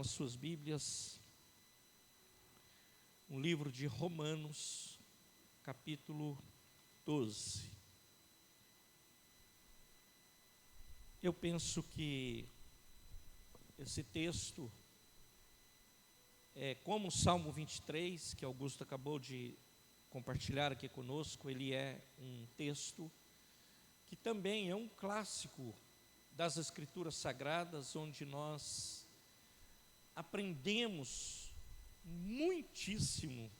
as suas Bíblias no livro de Romanos, capítulo 12. Eu penso que esse texto como o Salmo 23, que Augusto acabou de compartilhar aqui conosco, ele é um texto que também é um clássico das Escrituras Sagradas, onde nós aprendemos muitíssimo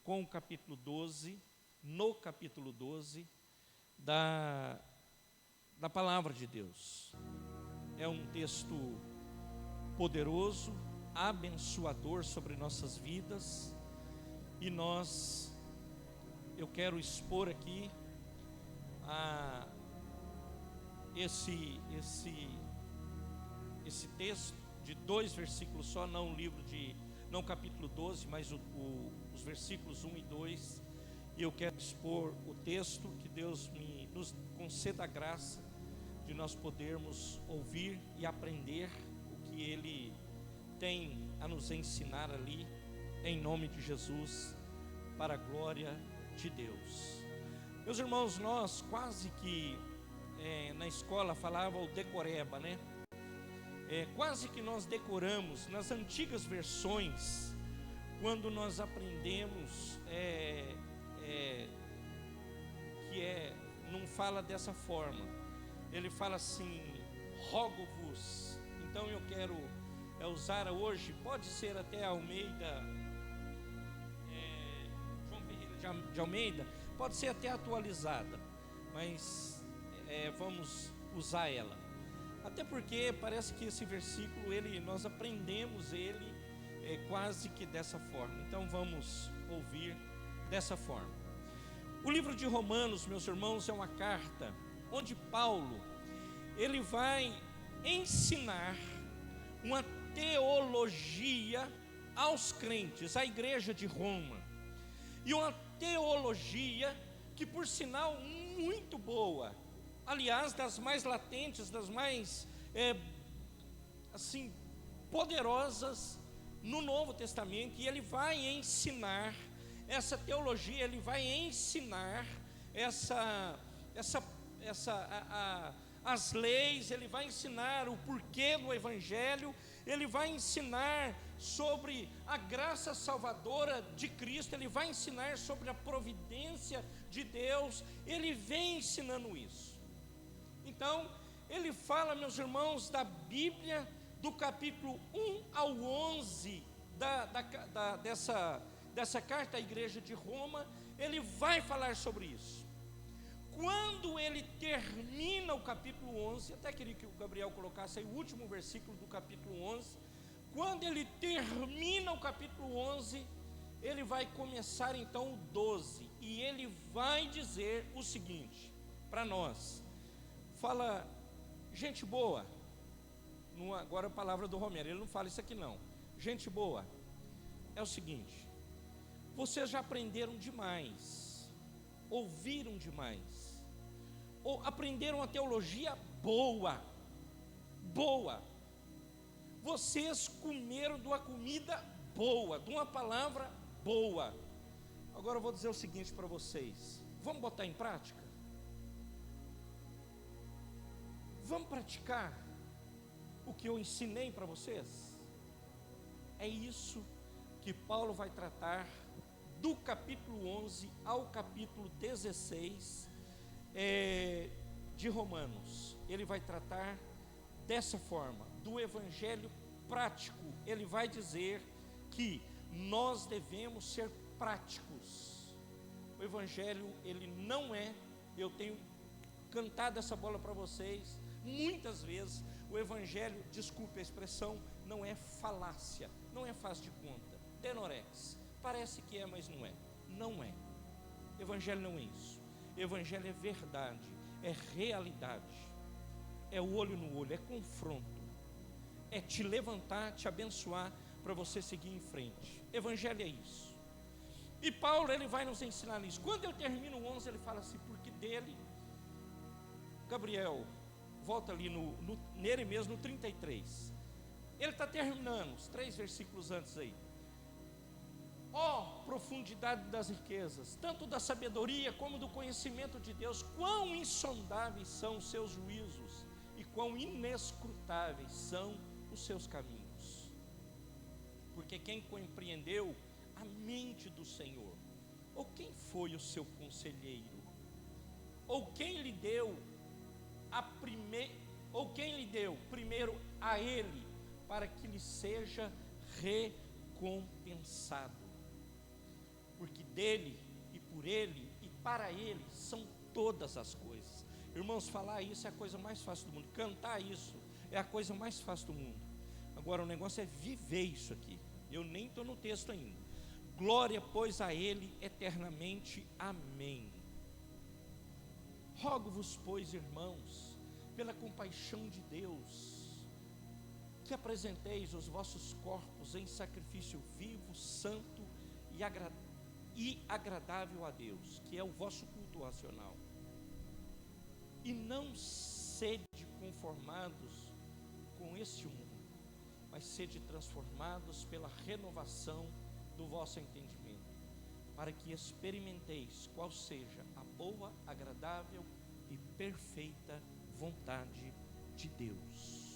com o capítulo 12, no capítulo 12 da palavra de Deus. É um texto poderoso, abençoador sobre nossas vidas, e eu quero expor aqui esse texto de 2 versículos só, não o capítulo 12, mas os versículos 1 e 2, e eu quero expor o texto, que Deus nos conceda a graça de nós podermos ouvir e aprender o que Ele tem a nos ensinar ali, em nome de Jesus, para a glória de Deus. Meus irmãos, nós quase que na escola falava o decoreba, né? Quase que nós decoramos nas antigas versões, quando nós aprendemos não fala dessa forma, ele fala assim: rogo-vos. Então eu quero usar hoje, pode ser até Almeida, João Ferreira de Almeida, pode ser até atualizada, mas vamos usar ela, até porque parece que esse versículo, nós aprendemos ele quase que dessa forma. Então vamos ouvir dessa forma. O livro de Romanos, meus irmãos, é uma carta onde Paulo, ele vai ensinar uma teologia aos crentes, à igreja de Roma, e uma teologia que, por sinal, muito boa, aliás, das mais latentes, das mais poderosas no Novo Testamento. E ele vai ensinar essa teologia, ele vai ensinar as leis, ele vai ensinar o porquê do Evangelho, ele vai ensinar sobre a graça salvadora de Cristo, ele vai ensinar sobre a providência de Deus, ele vem ensinando isso. Então, ele fala, meus irmãos, da Bíblia, do capítulo 1 ao 11 dessa carta à igreja de Roma, ele vai falar sobre isso. Quando ele termina o capítulo 11, até queria que o Gabriel colocasse aí o último versículo do capítulo 11, quando ele termina o capítulo 11, ele vai começar então o 12, e ele vai dizer o seguinte para nós. Fala, gente boa, agora a palavra do Romero, ele não fala isso aqui não. Gente boa, é o seguinte: vocês já aprenderam demais, ouviram demais, ou aprenderam a teologia boa, vocês comeram de uma comida boa, de uma palavra boa. Agora eu vou dizer o seguinte para vocês: vamos botar em prática? Vamos praticar o que eu ensinei para vocês? É isso que Paulo vai tratar do capítulo 11 ao capítulo 16 de Romanos. Ele vai tratar dessa forma, do evangelho prático. Ele vai dizer que nós devemos ser práticos. O evangelho, ele não é, eu tenho cantado essa bola para vocês muitas vezes, o evangelho, desculpe a expressão, não é falácia, não é faz de conta, denorex, parece que é, mas não é, evangelho não é isso. Evangelho é verdade, é realidade, é olho no olho, é confronto, é te levantar, te abençoar para você seguir em frente. Evangelho é isso. E Paulo, ele vai nos ensinar isso. Quando ele termina o 11, ele fala assim: porque dele, Gabriel, volta ali nele mesmo, no 33. ele está terminando, os 3 versículos antes aí. Ó profundidade das riquezas, tanto da sabedoria como do conhecimento de Deus, quão insondáveis são os seus juízos e quão inescrutáveis são os seus caminhos. Porque quem compreendeu a mente do Senhor, ou quem foi o seu conselheiro, ou quem lhe deu primeiro a ele, para que lhe seja recompensado. Porque dele, e por ele, e para ele, são todas as coisas. Irmãos, falar isso é a coisa mais fácil do mundo. Cantar isso é a coisa mais fácil do mundo. Agora o negócio é viver isso aqui. Eu nem estou no texto ainda. Glória, pois, a ele eternamente. Amém. Rogo-vos, pois, irmãos, pela compaixão de Deus, que apresenteis os vossos corpos em sacrifício vivo, santo e agradável a Deus, que é o vosso culto racional. E não sede conformados com este mundo, mas sede transformados pela renovação do vosso entendimento, para que experimenteis qual seja a boa, agradável e perfeita vontade de Deus.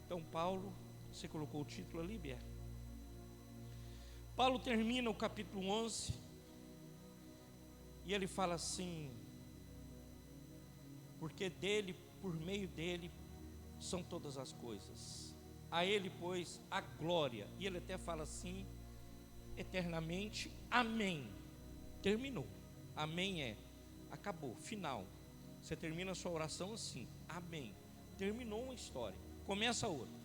Então Paulo, você colocou o título ali, Bier? Paulo termina o capítulo 11 e ele fala assim: porque dele, por meio dele, são todas as coisas. A ele, pois, a glória. E ele até fala assim: eternamente, amém. Terminou. Amém é, acabou, final. Você termina a sua oração assim: amém. Terminou uma história. Começa outra.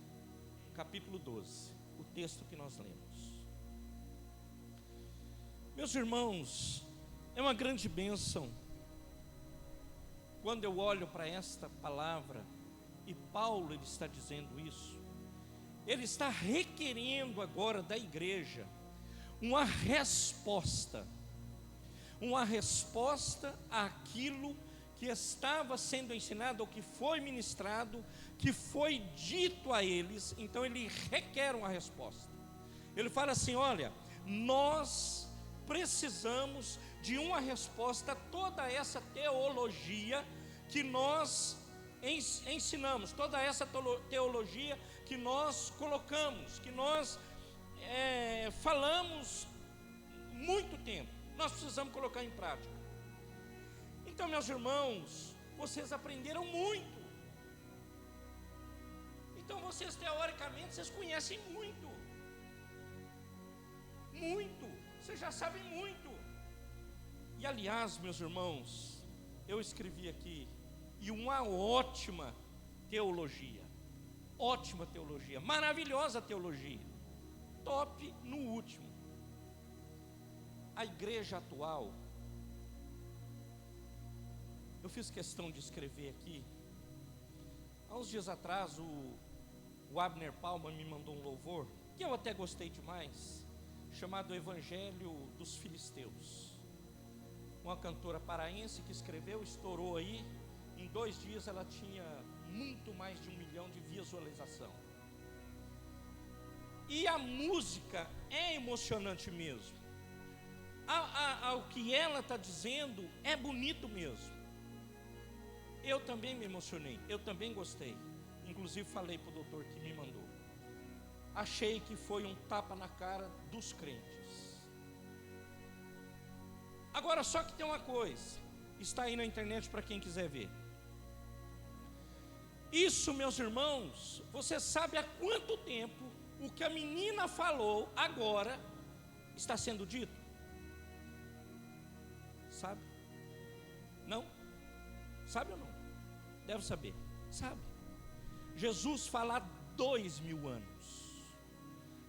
Capítulo 12, o texto que nós lemos. Meus irmãos, é uma grande bênção quando eu olho para esta palavra, e Paulo ele está dizendo isso. Ele está requerendo agora da igreja uma resposta àquilo que estava sendo ensinado, ou que foi ministrado, que foi dito a eles. Então ele requer uma resposta. Ele fala assim: olha, nós precisamos de uma resposta a toda essa teologia que nós ensinamos, toda essa teologia que nós colocamos, que nós falamos muito tempo. Nós precisamos colocar em prática. Então, meus irmãos, vocês aprenderam muito. Então vocês teoricamente, vocês conhecem muito. Vocês já sabem muito. E aliás, meus irmãos, eu escrevi aqui, e uma ótima teologia, maravilhosa teologia, top no último. A igreja atual, eu fiz questão de escrever aqui. Há uns dias atrás o Abner Palma me mandou um louvor, que eu até gostei demais, chamado Evangelho dos Filisteus. Uma cantora paraense que escreveu, estourou aí. Em 2 dias ela tinha muito mais de 1 milhão de visualização. E a música é emocionante mesmo. O que ela está dizendo é bonito mesmo. Eu também me emocionei, eu também gostei. Inclusive falei para o doutor que me mandou. Achei que foi um tapa na cara dos crentes. Agora só que tem uma coisa, está aí na internet para quem quiser ver. Isso, meus irmãos, você sabe há quanto tempo o que a menina falou agora está sendo dito? Sabe? Não? Sabe ou não? Deve saber. Sabe? Jesus fala há 2000 anos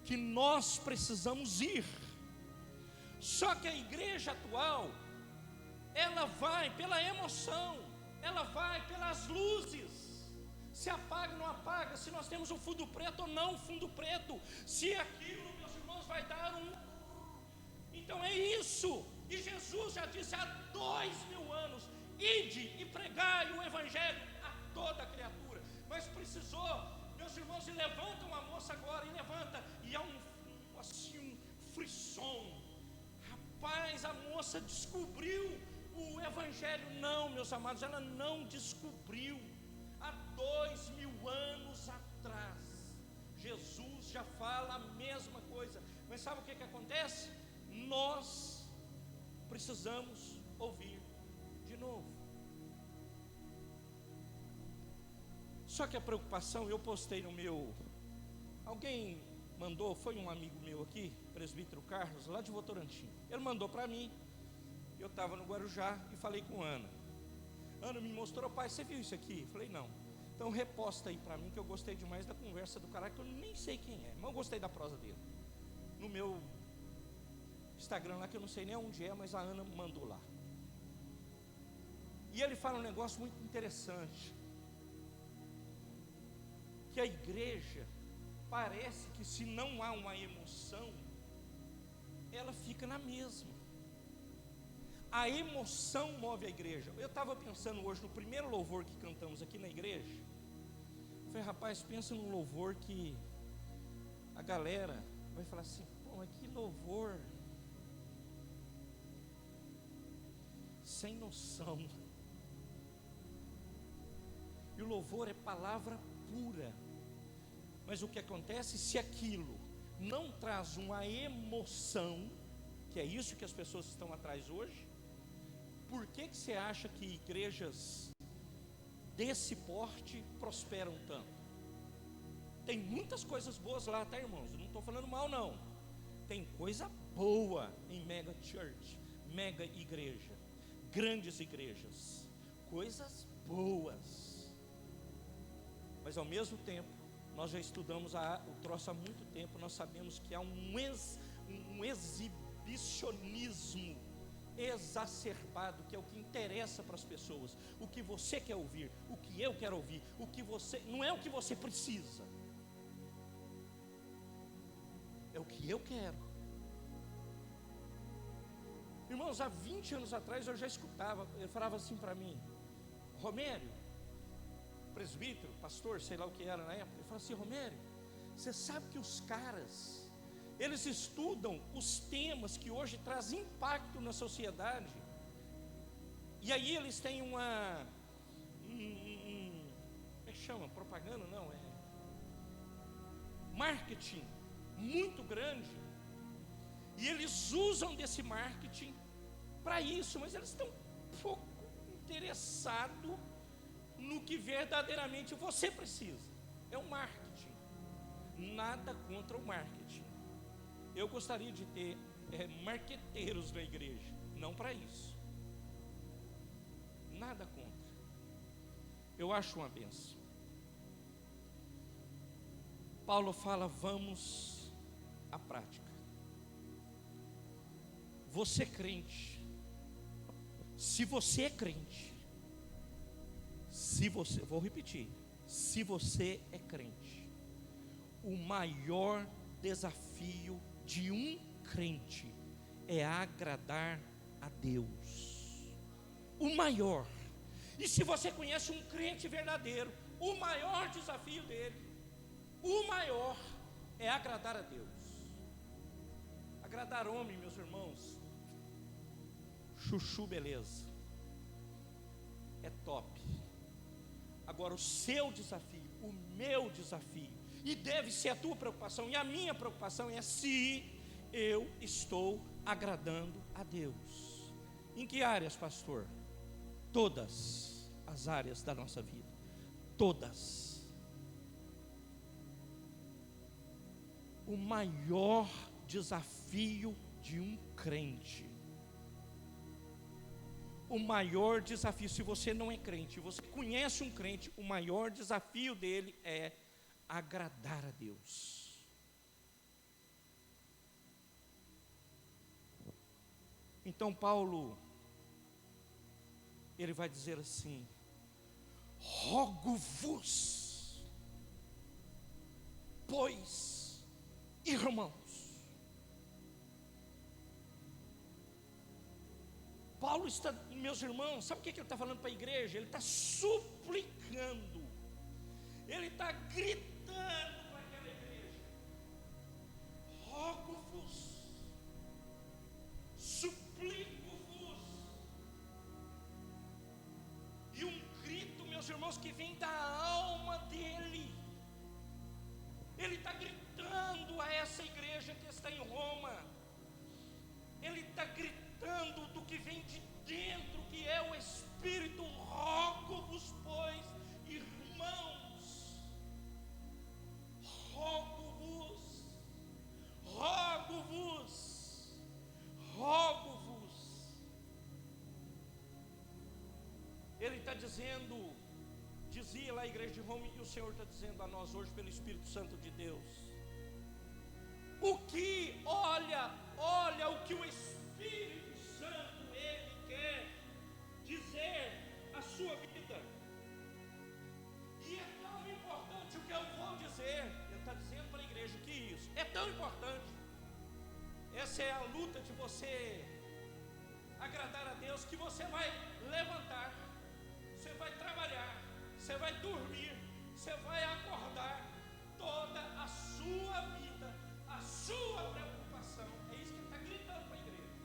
que nós precisamos ir. Só que a igreja atual, ela vai pela emoção, ela vai pelas luzes. Se apaga ou não apaga, se nós temos um fundo preto ou não fundo preto, se aquilo, meus irmãos, vai dar um. Então é isso. E Jesus já disse há 2000 anos: ide e pregai o evangelho a toda criatura. Mas precisou Meus irmãos, e levantam a moça agora, e levanta, e há assim, um frisson. Rapaz, a moça descobriu o evangelho. Não, meus amados, ela não descobriu. Há 2000 anos atrás, Jesus já fala a mesma coisa. Mas sabe o que acontece? Nós precisamos ouvir de novo. Só que a preocupação, eu postei no meu, alguém mandou, foi um amigo meu aqui, presbítero Carlos, lá de Votorantim. Ele mandou para mim. Eu estava no Guarujá e falei com Ana. Ana me mostrou: pai, você viu isso aqui? Eu falei: não. Então reposta aí para mim, que eu gostei demais da conversa do cara, que eu nem sei quem é, mas eu gostei da prosa dele. No meu Instagram lá, que eu não sei nem onde é, mas a Ana mandou lá. E ele fala um negócio muito interessante, que a igreja, parece que se não há uma emoção, ela fica na mesma. A emoção move a igreja. Eu estava pensando hoje no primeiro louvor que cantamos aqui na igreja. Eu falei: rapaz, pensa num louvor que a galera vai falar assim: pô, mas que louvor sem noção. E o louvor é palavra pura. Mas o que acontece, se aquilo não traz uma emoção, que é isso que as pessoas estão atrás hoje, por que você acha que igrejas desse porte prosperam tanto? Tem muitas coisas boas lá, tá, irmãos? Eu não estou falando mal, não. Tem coisa boa em mega church, mega igreja, grandes igrejas, coisas boas. Mas ao mesmo tempo, nós já estudamos o troço há muito tempo. Nós sabemos que há um exibicionismo exacerbado, que é o que interessa para as pessoas, o que você quer ouvir, o que eu quero ouvir, o que você, não é o que você precisa, é o que eu quero. Irmãos, há 20 anos atrás eu já escutava, ele falava assim para mim: Romério, presbítero, pastor, sei lá o que era na época, ele falava assim: Romério, você sabe que os caras, eles estudam os temas que hoje trazem impacto na sociedade, e aí eles têm como é que chama? Propaganda? Não, é marketing muito grande, e eles usam desse marketing para isso, mas eles estão pouco interessados no que verdadeiramente você precisa. É o marketing. Nada contra o marketing. Eu gostaria de ter marqueteiros na igreja, não para isso. Nada contra. Eu acho uma benção. Paulo fala: vamos à prática. Você crente, se você é crente, vou repetir, se você é crente, o maior desafio de um crente é agradar a Deus. O maior. E se você conhece um crente verdadeiro, o maior desafio dele, o maior, é agradar a Deus. Agradar homem, meus irmãos, chuchu, beleza, é top. Agora o seu desafio, o meu desafio, e deve ser a tua preocupação e a minha preocupação, é se eu estou agradando a Deus. Em que áreas, pastor? Todas as áreas da nossa vida, todas. O maior desafio de um crente, o maior desafio, se você não é crente, você conhece um crente, o maior desafio dele é agradar a Deus. Então Paulo, ele vai dizer assim: rogo-vos, pois, irmãos. Paulo está, meus irmãos, sabe o que ele está falando para a igreja? Ele está suplicando, ele está gritando gritando para aquela igreja: rogo-vos, suplico-vos. E um grito, meus irmãos, que vem da alma dele. Ele está gritando a essa igreja que está em Roma. Ele está gritando do que vem de dentro, que é o Espírito. Rogo-vos, pois, irmãos, rogo-vos, rogo-vos, rogo-vos. Ele está dizendo, dizia lá a igreja de Roma, e o Senhor está dizendo a nós hoje pelo Espírito Santo de Deus: o que, olha o que o Espírito Santo, Ele quer dizer à sua vida. E é tão importante o que eu vou dizer. Ele está dizendo para a igreja que isso é tão importante. Essa é a luta de você agradar a Deus, que você vai levantar, você vai trabalhar, você vai dormir, você vai acordar, toda a sua vida, a sua preocupação. É isso que ele está gritando para a igreja.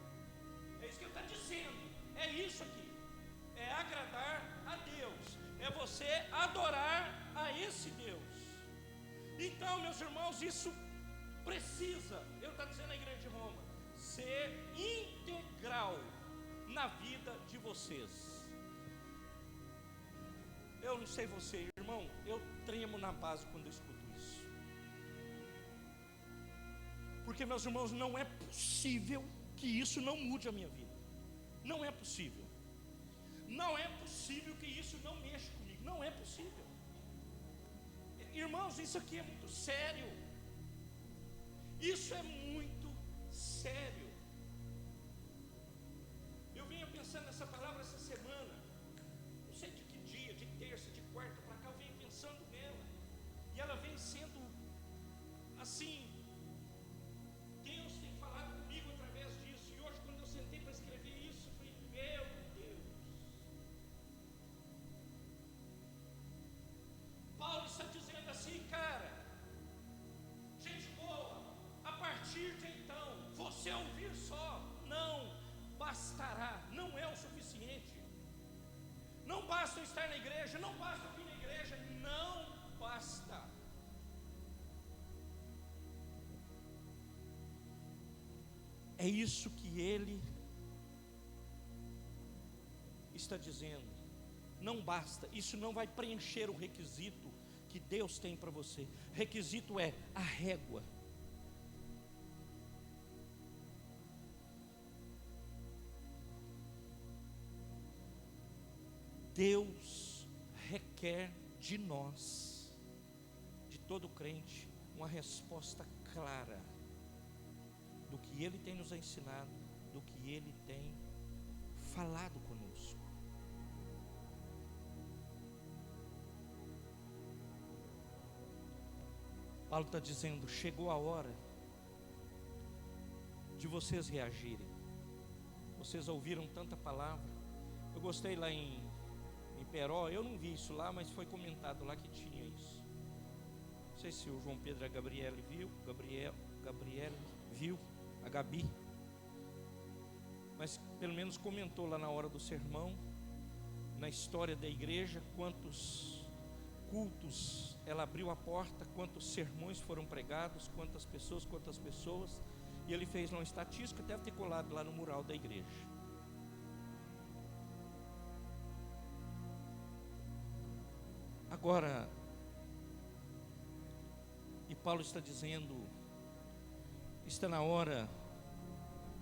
É isso que ele está dizendo. É isso aqui. É agradar a Deus. É você adorar a esse Deus. Então, meus irmãos, isso precisa, ele está dizendo à igreja de Roma, ser integral na vida de vocês. Eu não sei você, irmão, eu tremo na base quando eu escuto isso. Porque, meus irmãos, não é possível que isso não mude a minha vida. Não é possível. Não é possível que isso não mexa comigo. Não é possível. Irmãos, isso aqui é muito sério. Isso é muito sério. Eu vinha pensando nessa palavra essa semana. Não sei de que dia, de terça, de quarta para cá, eu venho pensando nela. E ela vem sendo assim. Deus tem falado comigo através disso. E hoje, quando eu sentei para escrever isso, eu falei: meu Deus. Paulo está dizendo assim, cara, gente boa, a partir de então, você ouvir só não bastará, não é o suficiente. Não basta estar na igreja, não basta vir na igreja, não basta. É isso que ele está dizendo. Não basta, isso não vai preencher o requisito que Deus tem para você. Requisito é a régua. Deus requer de nós, de todo crente, uma resposta clara do que Ele tem nos ensinado, do que Ele tem falado conosco. Paulo está dizendo: chegou a hora de vocês reagirem. Vocês ouviram tanta palavra. Eu gostei lá em Peró, eu não vi isso lá, mas foi comentado lá que tinha isso. Não sei se o João Pedro e a Gabriela viu, viu, a Gabi, mas pelo menos comentou lá na hora do sermão, na história da igreja, quantos cultos ela abriu a porta, quantos sermões foram pregados, quantas pessoas, e ele fez uma estatística, deve ter colado lá no mural da igreja. Agora, e Paulo está dizendo, está na hora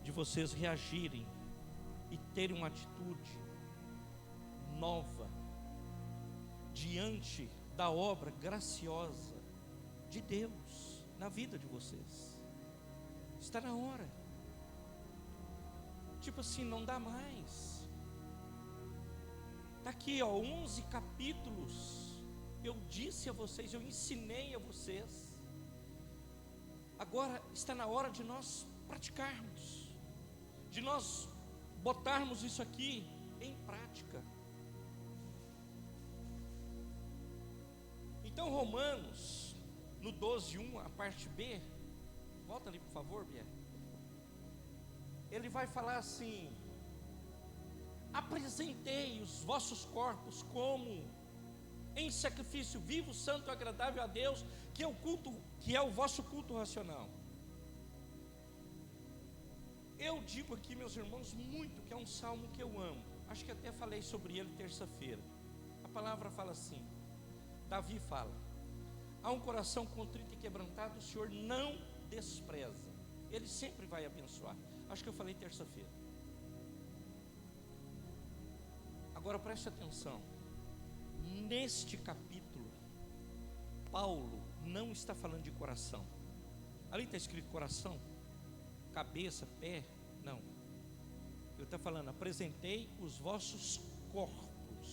de vocês reagirem e terem uma atitude nova diante da obra graciosa de Deus na vida de vocês. Está na hora. Tipo assim, não dá mais. Está aqui, 11 capítulos. Eu disse a vocês, eu ensinei a vocês. Agora está na hora de nós praticarmos, de nós botarmos isso aqui em prática. Então, Romanos, no 12:1, a parte B, volta ali por favor, Bia. Ele vai falar assim: apresentei os vossos corpos como em sacrifício vivo, santo, agradável a Deus, que é o vosso culto racional. Eu digo aqui, meus irmãos, muito que é um salmo que eu amo. Acho que até falei sobre ele terça-feira. A palavra fala assim, Davi fala: há um coração contrito e quebrantado, o Senhor não despreza. Ele sempre vai abençoar. Acho que eu falei terça-feira. Agora preste atenção. Neste capítulo, Paulo não está falando de coração. Ali está escrito coração, cabeça, pé. Não. Ele está falando: apresentei os vossos corpos.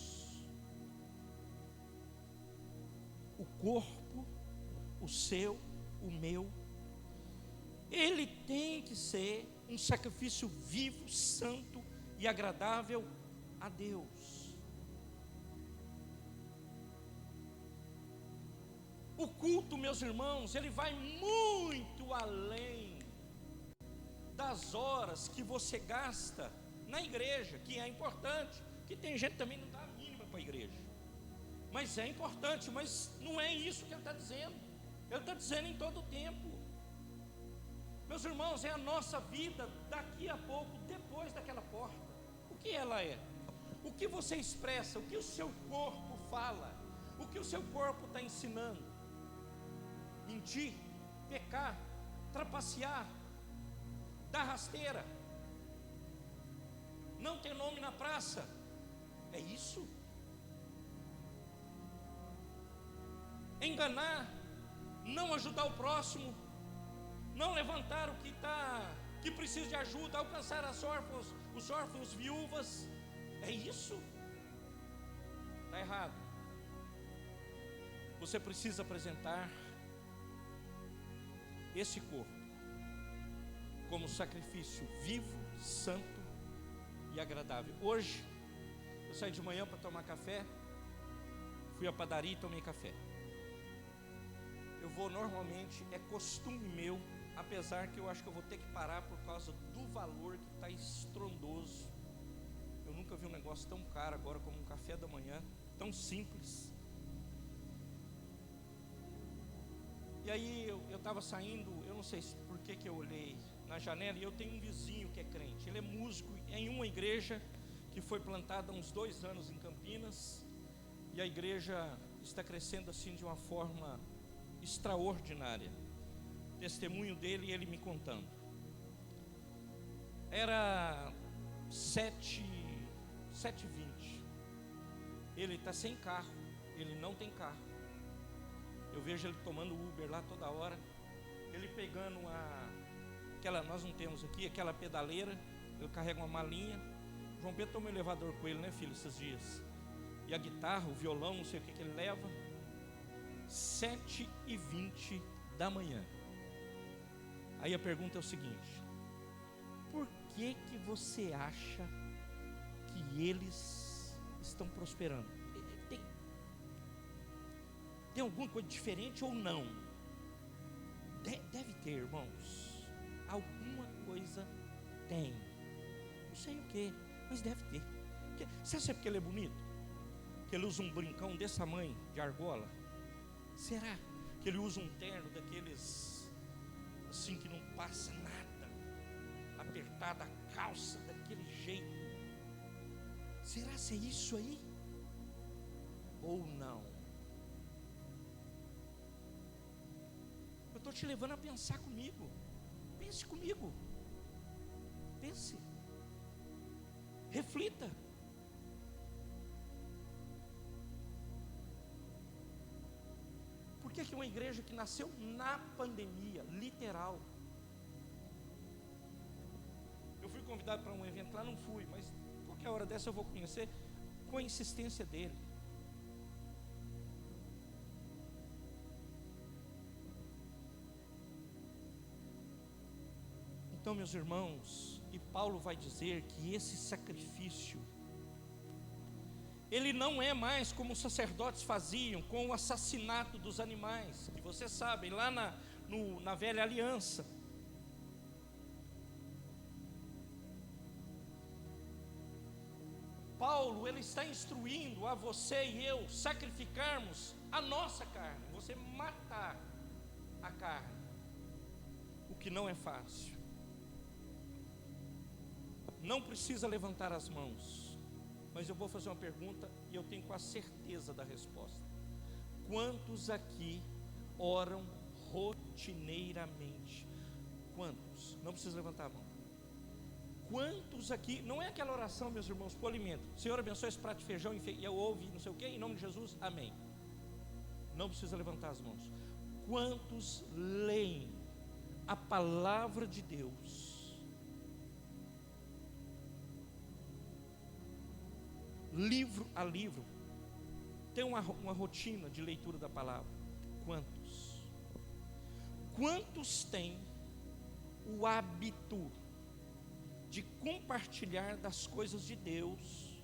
O corpo, o seu, o meu, ele tem que ser um sacrifício vivo, santo e agradável a Deus. O culto, meus irmãos, ele vai muito além das horas que você gasta na igreja, que é importante, que tem gente também que não dá a mínima para a igreja, mas é importante, mas não é isso que ele está dizendo. Ele está dizendo em todo o tempo. Meus irmãos, é a nossa vida daqui a pouco, depois daquela porta. O que ela é? O que você expressa, o que o seu corpo fala, o que o seu corpo está ensinando. Mentir, pecar, trapacear, dar rasteira, não ter nome na praça, é isso? Enganar, não ajudar o próximo, não levantar o que precisa de ajuda, alcançar os órfãos, viúvas, é isso? Está errado. Você precisa apresentar esse corpo como sacrifício vivo, santo e agradável. Hoje eu saí de manhã para tomar café, fui à padaria e tomei café. Eu vou normalmente, é costume meu, apesar que eu acho que eu vou ter que parar por causa do valor que está estrondoso. Eu nunca vi um negócio tão caro agora como um café da manhã, tão simples. E aí eu estava saindo, eu não sei por que eu olhei na janela, e eu tenho um vizinho que é crente. Ele é músico em uma igreja que foi plantada há uns 2 anos em Campinas, e a igreja está crescendo assim de uma forma extraordinária. Testemunho dele, ele me contando. Era 7h20. Ele está sem carro, ele não tem carro. Eu vejo ele tomando Uber lá toda hora. Ele pegando aquela, nós não temos aqui, aquela pedaleira. Ele carrega uma malinha. João Pedro tomou um elevador com ele, né, filho, esses dias. E a guitarra, o violão, não sei o que ele leva. 7h20 da manhã. Aí a pergunta é o seguinte: por que você acha que eles estão prosperando? Tem alguma coisa diferente ou não? Deve ter, irmãos. Alguma coisa tem. Não sei o que, mas deve ter. Você sabe porque ele é bonito? Que ele usa um brincão desse tamanho, de argola? Será que ele usa um terno daqueles assim que não passa nada, apertada a calça daquele jeito? Será que é isso aí? Ou não? Eu estou te levando a pensar comigo. Pense comigo. Pense. Reflita. Por que uma igreja que nasceu na pandemia, literal? Eu fui convidado para um evento lá, não fui, mas qualquer hora dessa eu vou conhecer, com a insistência dele. Então, meus irmãos, e Paulo vai dizer que esse sacrifício, Ele não é mais como os sacerdotes faziam com o assassinato dos animais, que vocês sabem, lá na velha aliança. Paulo, ele está instruindo a você e eu sacrificarmos a nossa carne, você matar a carne, o que não é fácil. Não precisa levantar as mãos, mas eu vou fazer uma pergunta e eu tenho quase certeza da resposta. Quantos aqui oram rotineiramente? Quantos? Não precisa levantar a mão. Quantos aqui, não é aquela oração, meus irmãos, por alimento, Senhor abençoe esse prato de feijão e eu ouve, não sei o que, em nome de Jesus, amém. Não precisa levantar as mãos. Quantos leem a palavra de Deus, livro a livro, tem uma rotina de leitura da palavra? Quantos? Quantos têm o hábito de compartilhar das coisas de Deus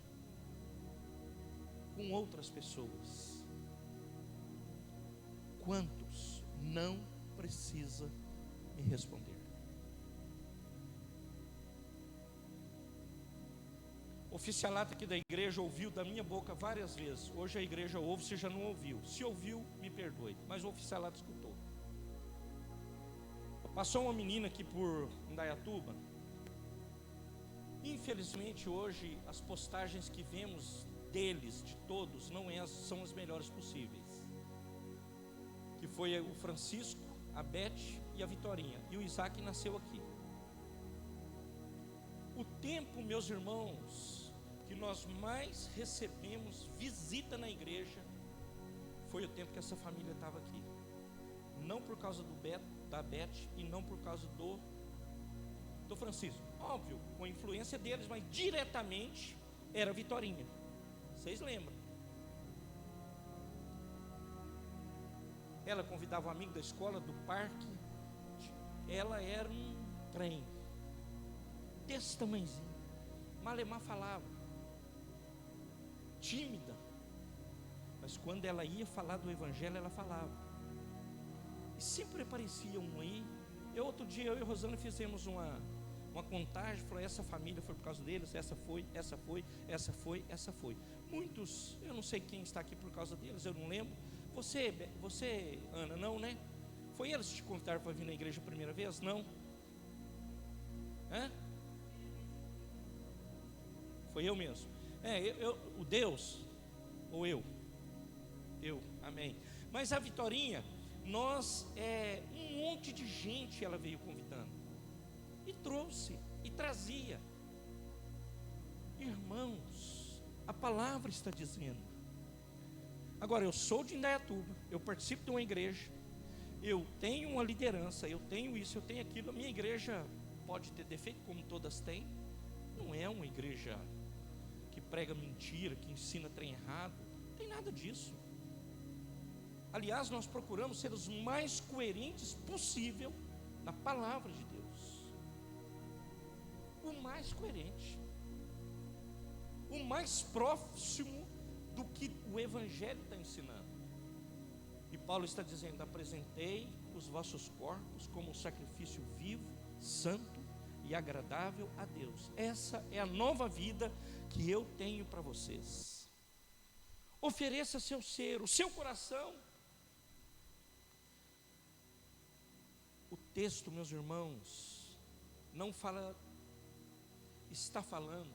com outras pessoas? Quantos? Não precisa me responder. O oficialato aqui da igreja ouviu da minha boca várias vezes. Hoje a igreja ouve, você já não ouviu. Se ouviu, me perdoe, mas o oficialato escutou. Passou uma menina aqui por Indaiatuba. Infelizmente hoje as postagens que vemos deles, de todos, não são as melhores possíveis. Que foi o Francisco, a Beth e a Vitorinha. E o Isaac nasceu aqui. O tempo, meus irmãos, que nós mais recebemos visita na igreja foi o tempo que essa família estava aqui. Não por causa da Beth e não por causa do Francisco. Óbvio, com a influência deles, mas diretamente era a Vitorinha. Vocês lembram? Ela convidava um amigo da escola, do parque. Ela era um trem desse tamanhozinho. Malemar falava, tímida, mas quando ela ia falar do evangelho, ela falava. E sempre aparecia um aí. Outro dia eu e a Rosana fizemos uma contagem, falou, essa família foi por causa deles, essa foi. Muitos, eu não sei quem está aqui por causa deles, eu não lembro. Você, Ana, não, né? Foi eles que te convidaram para vir na igreja a primeira vez? Não? Hã? Foi eu mesmo. O Deus, ou eu, amém. Mas a Vitorinha, um monte de gente ela veio convidando, e trouxe, e trazia. Irmãos, a palavra está dizendo. Agora, eu sou de Indaiatuba, eu participo de uma igreja, eu tenho uma liderança, eu tenho isso, eu tenho aquilo. A minha igreja pode ter defeito, como todas têm. Não é uma igreja que prega mentira, que ensina trem errado, não tem nada disso. Aliás, nós procuramos ser os mais coerentes possível na palavra de Deus. O mais coerente, o mais próximo do que o evangelho está ensinando. E Paulo está dizendo: apresentei os vossos corpos como um sacrifício vivo, santo e agradável a Deus. Essa é a nova vida que eu tenho para vocês. Ofereça seu ser, o seu coração. O texto, meus irmãos, não fala, está falando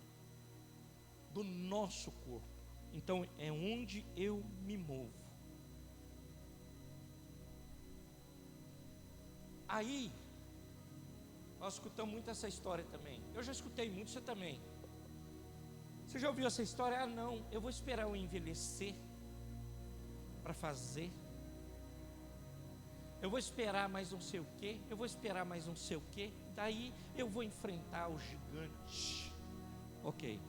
do nosso corpo. Então é onde eu me movo. Aí nós escutamos muito essa história também. Eu já escutei muito, você também. Você já ouviu essa história? Ah, não, eu vou esperar eu envelhecer para fazer. Eu vou esperar mais não sei o quê. Eu vou esperar mais não sei o quê. Daí eu vou enfrentar o gigante. Ok.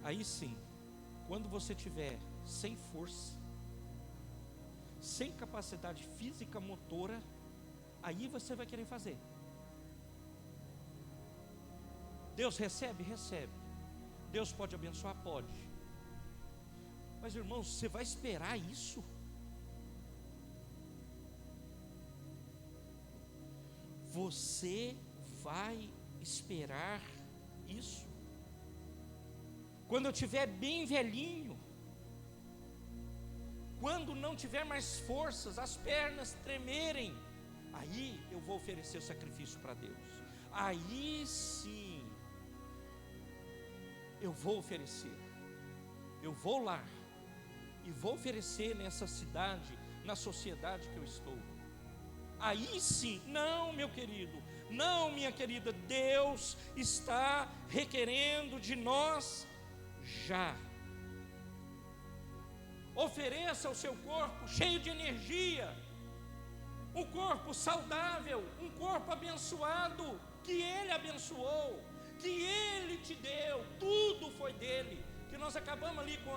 Aí sim, quando você tiver sem força, sem capacidade física motora, aí você vai querer fazer. Deus recebe? Recebe. Deus pode abençoar? Pode. Mas irmãos, você vai esperar isso? Você vai esperar isso? Quando eu estiver bem velhinho, quando não tiver mais forças, as pernas tremerem, aí eu vou oferecer o sacrifício para Deus. Aí sim, eu vou oferecer. Eu vou lá e vou oferecer nessa cidade, na sociedade que eu estou. Aí sim, não, meu querido, não, minha querida, Deus está requerendo de nós já. Ofereça o seu corpo cheio de energia, um corpo saudável, um corpo abençoado, que Ele abençoou, que Ele te deu, tudo foi dele. Que nós acabamos ali com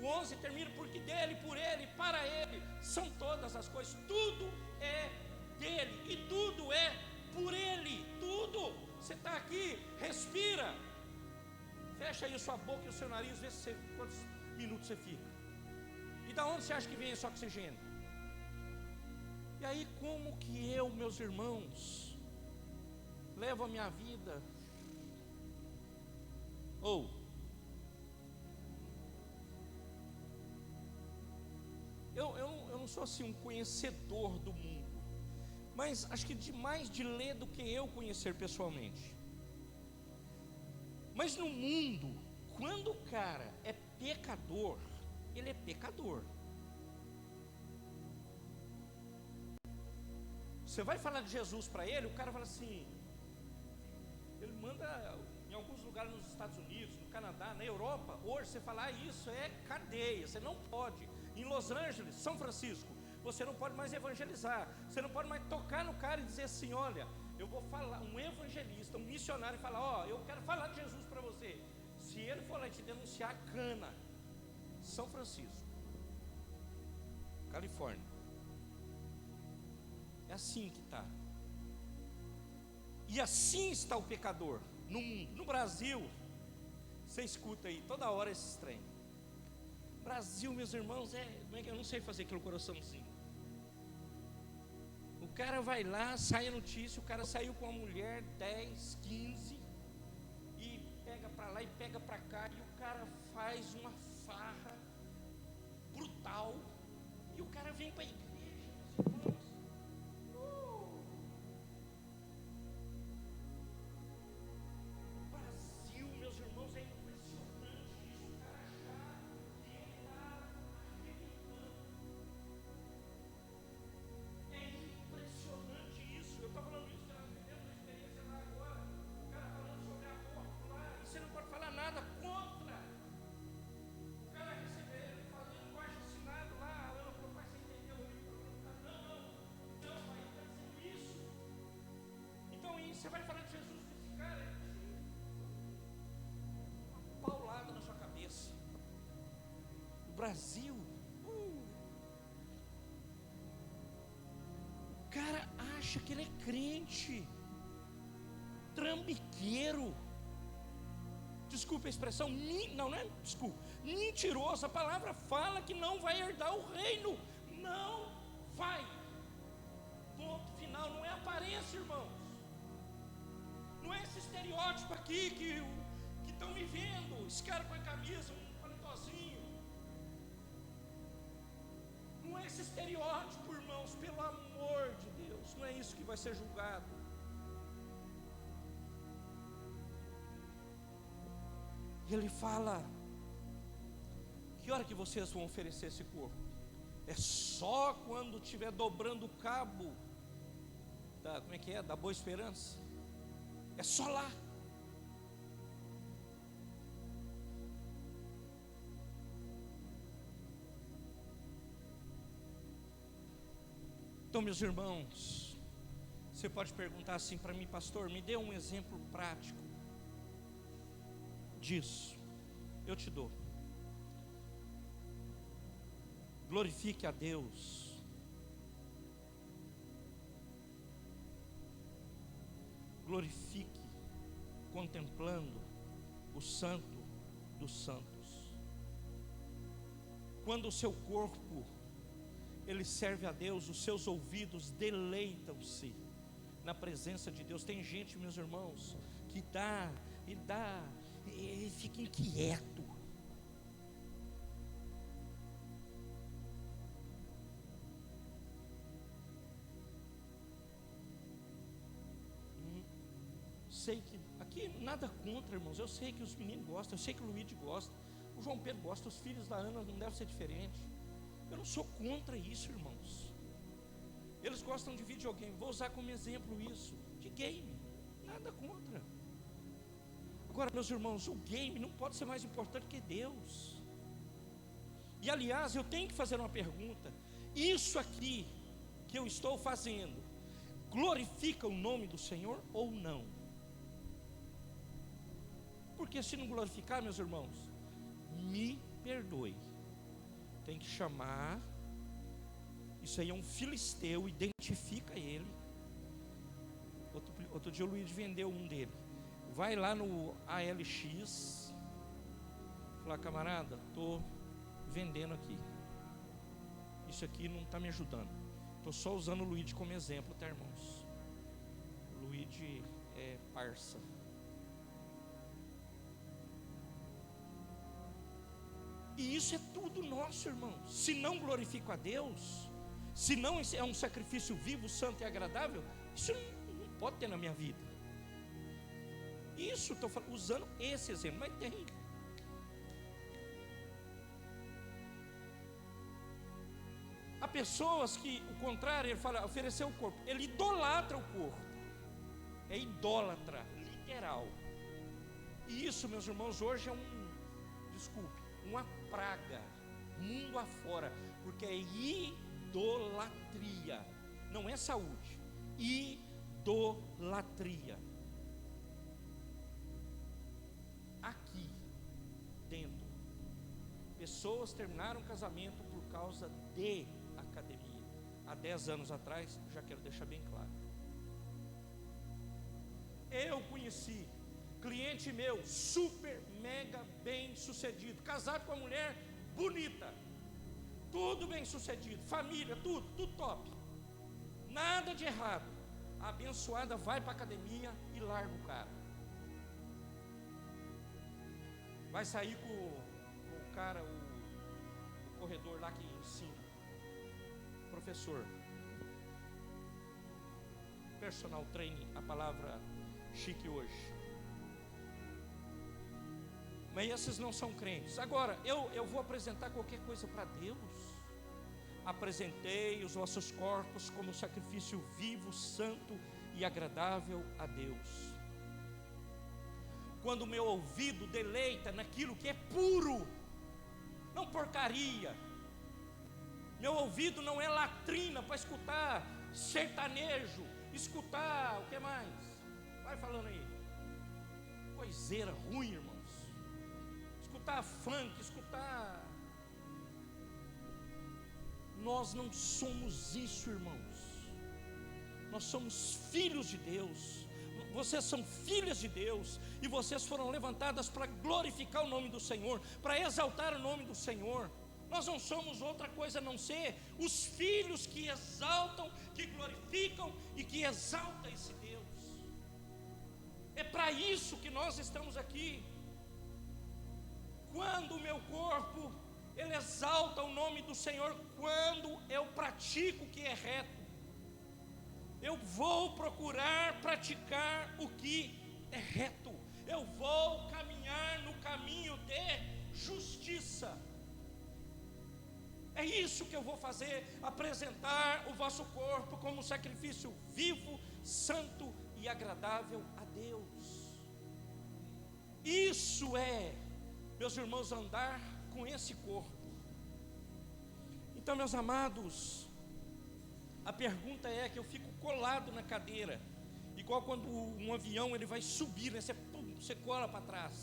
o 11 termina porque dele, por ele, para ele, são todas as coisas, tudo é dele e tudo é por ele, tudo. Você está aqui, respira, fecha aí a sua boca e o seu nariz, vê se quantos minutos você fica. E da onde você acha que vem esse oxigênio? E aí como que eu, meus irmãos, levo a minha vida? Eu não sou assim um conhecedor do mundo, mas acho que mais de ler do que eu conhecer pessoalmente. Mas no mundo, quando o cara é pecador, ele é pecador. Você vai falar de Jesus para ele, o cara fala assim, ele manda em alguns lugares nos Estados Unidos, no Canadá, na Europa, hoje você falar isso é cadeia, você não pode. Em Los Angeles, São Francisco, você não pode mais evangelizar, você não pode mais tocar no cara e dizer assim, olha, eu vou falar, um evangelista, um missionário falar, ó, eu quero falar de Jesus para você. Se ele for lá te denunciar, cana. São Francisco, Califórnia. É assim que está. E assim está o pecador no mundo. No Brasil, você escuta aí toda hora esse trem. Brasil, meus irmãos, eu não sei fazer aquele coraçãozinho. O cara vai lá, sai a notícia, o cara saiu com a mulher 10, 15 e pega para lá e pega para cá, e o cara faz uma farra brutal, e o cara vem para a igreja, meus irmãos. O Brasil, meus irmãos, é impressionante isso, o cara achar que ele está arrebentando. É impressionante isso. Eu estou falando isso, nós vivemos uma experiência lá agora, o cara falando sobre aborto lá, e você não pode falar nada contra. O cara recebeu, fazendo baixo assinado lá, Ana falou, pai, você entendeu o livro? Não, pai, ele está dizendo isso. Então você vai falar de Jesus com esse cara, uma paulada na sua cabeça. O Brasil, o cara acha que ele é crente, trambiqueiro, desculpa a expressão, mentiroso. A palavra fala que não vai herdar o reino, não vai, ponto final. Não é aparência, irmãos, não é esse estereótipo aqui que estão me vendo, esse cara com a camisa, um paletozinho, não é esse estereótipo, irmãos, pelo amor de Deus, não é isso que vai ser julgado. Ele fala, que hora que vocês vão oferecer esse corpo? É só quando estiver dobrando o cabo da Boa Esperança. É só lá. Então, meus irmãos, você pode perguntar assim para mim, pastor, me dê um exemplo prático disso. Eu te dou. Glorifique a Deus. Glorifique contemplando o Santo dos Santos. Quando o seu corpo, ele serve a Deus, os seus ouvidos deleitam-se na presença de Deus. Tem gente, meus irmãos, que ele fica inquieto. Sei que, aqui nada contra, irmãos, eu sei que os meninos gostam, eu sei que o Luiz gosta, o João Pedro gosta, os filhos da Ana não devem ser diferentes. Eu não sou contra isso, irmãos. Eles gostam de videogame, vou usar como exemplo isso, de game, nada contra. Agora, meus irmãos, o game não pode ser mais importante que Deus. E aliás, eu tenho que fazer uma pergunta: isso aqui que eu estou fazendo glorifica o nome do Senhor ou não? Porque se não glorificar, meus irmãos, me perdoe, tem que chamar. Isso aí é um filisteu, identifica ele. Outro dia o Luiz vendeu um dele. Vai lá no ALX, falar: camarada, estou vendendo aqui. Isso aqui não está me ajudando. Estou só usando o Luiz como exemplo, tá, irmãos? O Luiz é parça. E isso é tudo nosso, irmãos. Se não glorifico a Deus, se não é um sacrifício vivo, santo e agradável, isso não pode ter na minha vida. Isso, estou usando esse exemplo, mas tem. Há pessoas que, o contrário, ele fala, oferecer o corpo, ele idolatra o corpo, é idólatra, literal. E isso, meus irmãos, hoje é uma praga, mundo afora, porque é idolatria, não é saúde, idolatria. Aqui dentro, pessoas terminaram o casamento por causa de academia. Há 10 anos atrás, já quero deixar bem claro, eu conheci cliente meu, super, mega bem sucedido, casado com uma mulher bonita, tudo bem sucedido, família, tudo top, nada de errado. A abençoada vai para a academia e larga o cara. Vai sair com o cara, o corredor lá que ensina, professor, personal training, a palavra chique hoje. Mas esses não são crentes. Agora, eu vou apresentar qualquer coisa para Deus. Apresentei os vossos corpos como sacrifício vivo, santo e agradável a Deus. Quando o meu ouvido deleita naquilo que é puro, não porcaria. Meu ouvido não é latrina para escutar sertanejo, escutar o que mais? Vai falando aí. Coiseira ruim, irmãos. Escutar funk, escutar. Nós não somos isso, irmãos. Nós somos filhos de Deus. Vocês são filhas de Deus, e vocês foram levantadas para glorificar o nome do Senhor, para exaltar o nome do Senhor. Nós não somos outra coisa a não ser os filhos que exaltam, que glorificam e que exaltam esse Deus. É para isso que nós estamos aqui. Quando o meu corpo, ele exalta o nome do Senhor, quando eu pratico o que é reto, eu vou procurar praticar o que é reto, eu vou caminhar no caminho de justiça. É isso que eu vou fazer, apresentar o vosso corpo como sacrifício vivo, santo e agradável a Deus. Isso é, meus irmãos, andar com esse corpo. Então, meus amados, a pergunta é que eu fico colado na cadeira, igual quando um avião ele vai subir, né? Você cola para trás.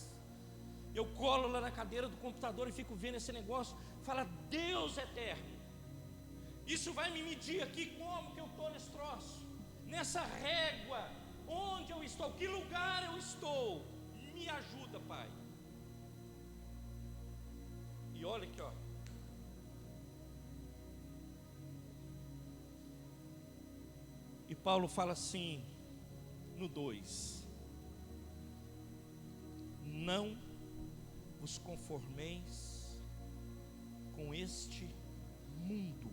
Eu colo lá na cadeira do computador e fico vendo esse negócio. Fala, Deus eterno, isso vai me medir aqui como que eu estou nesse troço, nessa régua, onde eu estou, que lugar eu estou. Me ajuda, Pai. E olha aqui, ó, Paulo fala assim no 2: não vos conformeis com este mundo.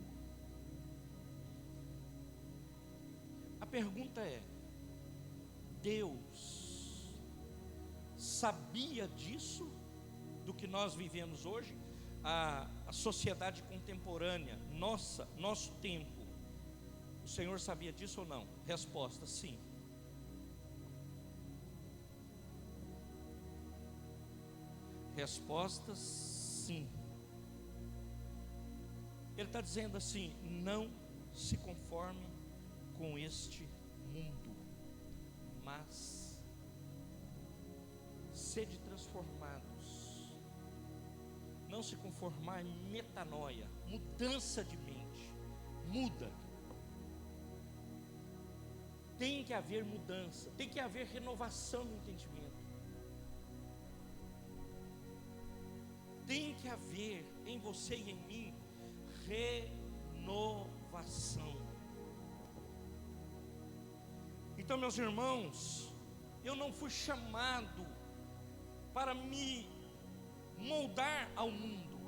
A pergunta é: Deus sabia disso, do que nós vivemos hoje? A sociedade contemporânea, nosso tempo, o Senhor sabia disso ou não? Resposta: sim. Resposta: sim. Ele está dizendo assim: não se conforme com este mundo, mas sede transformados. Não se conformar é metanoia, mudança de mente. Muda. Tem que haver mudança, tem que haver renovação no entendimento. Tem que haver em você e em mim renovação. Então, meus irmãos, eu não fui chamado para me moldar ao mundo.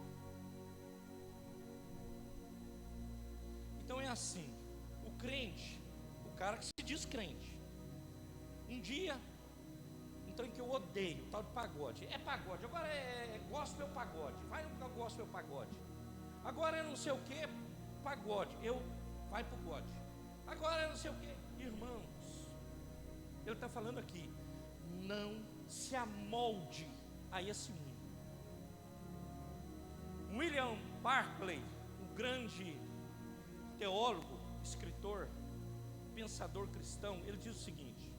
Então é assim, o crente, o cara que se diz crente, um dia, um trem que eu odeio, tal de pagode, é pagode, agora é gospel pagode, vai no gospel pagode, agora é não sei o que, pagode, vai pro God, agora é não sei o que. Irmãos, ele está falando aqui, não se amolde a esse mundo. William Barclay, o grande teólogo, escritor, pensador cristão, ele diz o seguinte: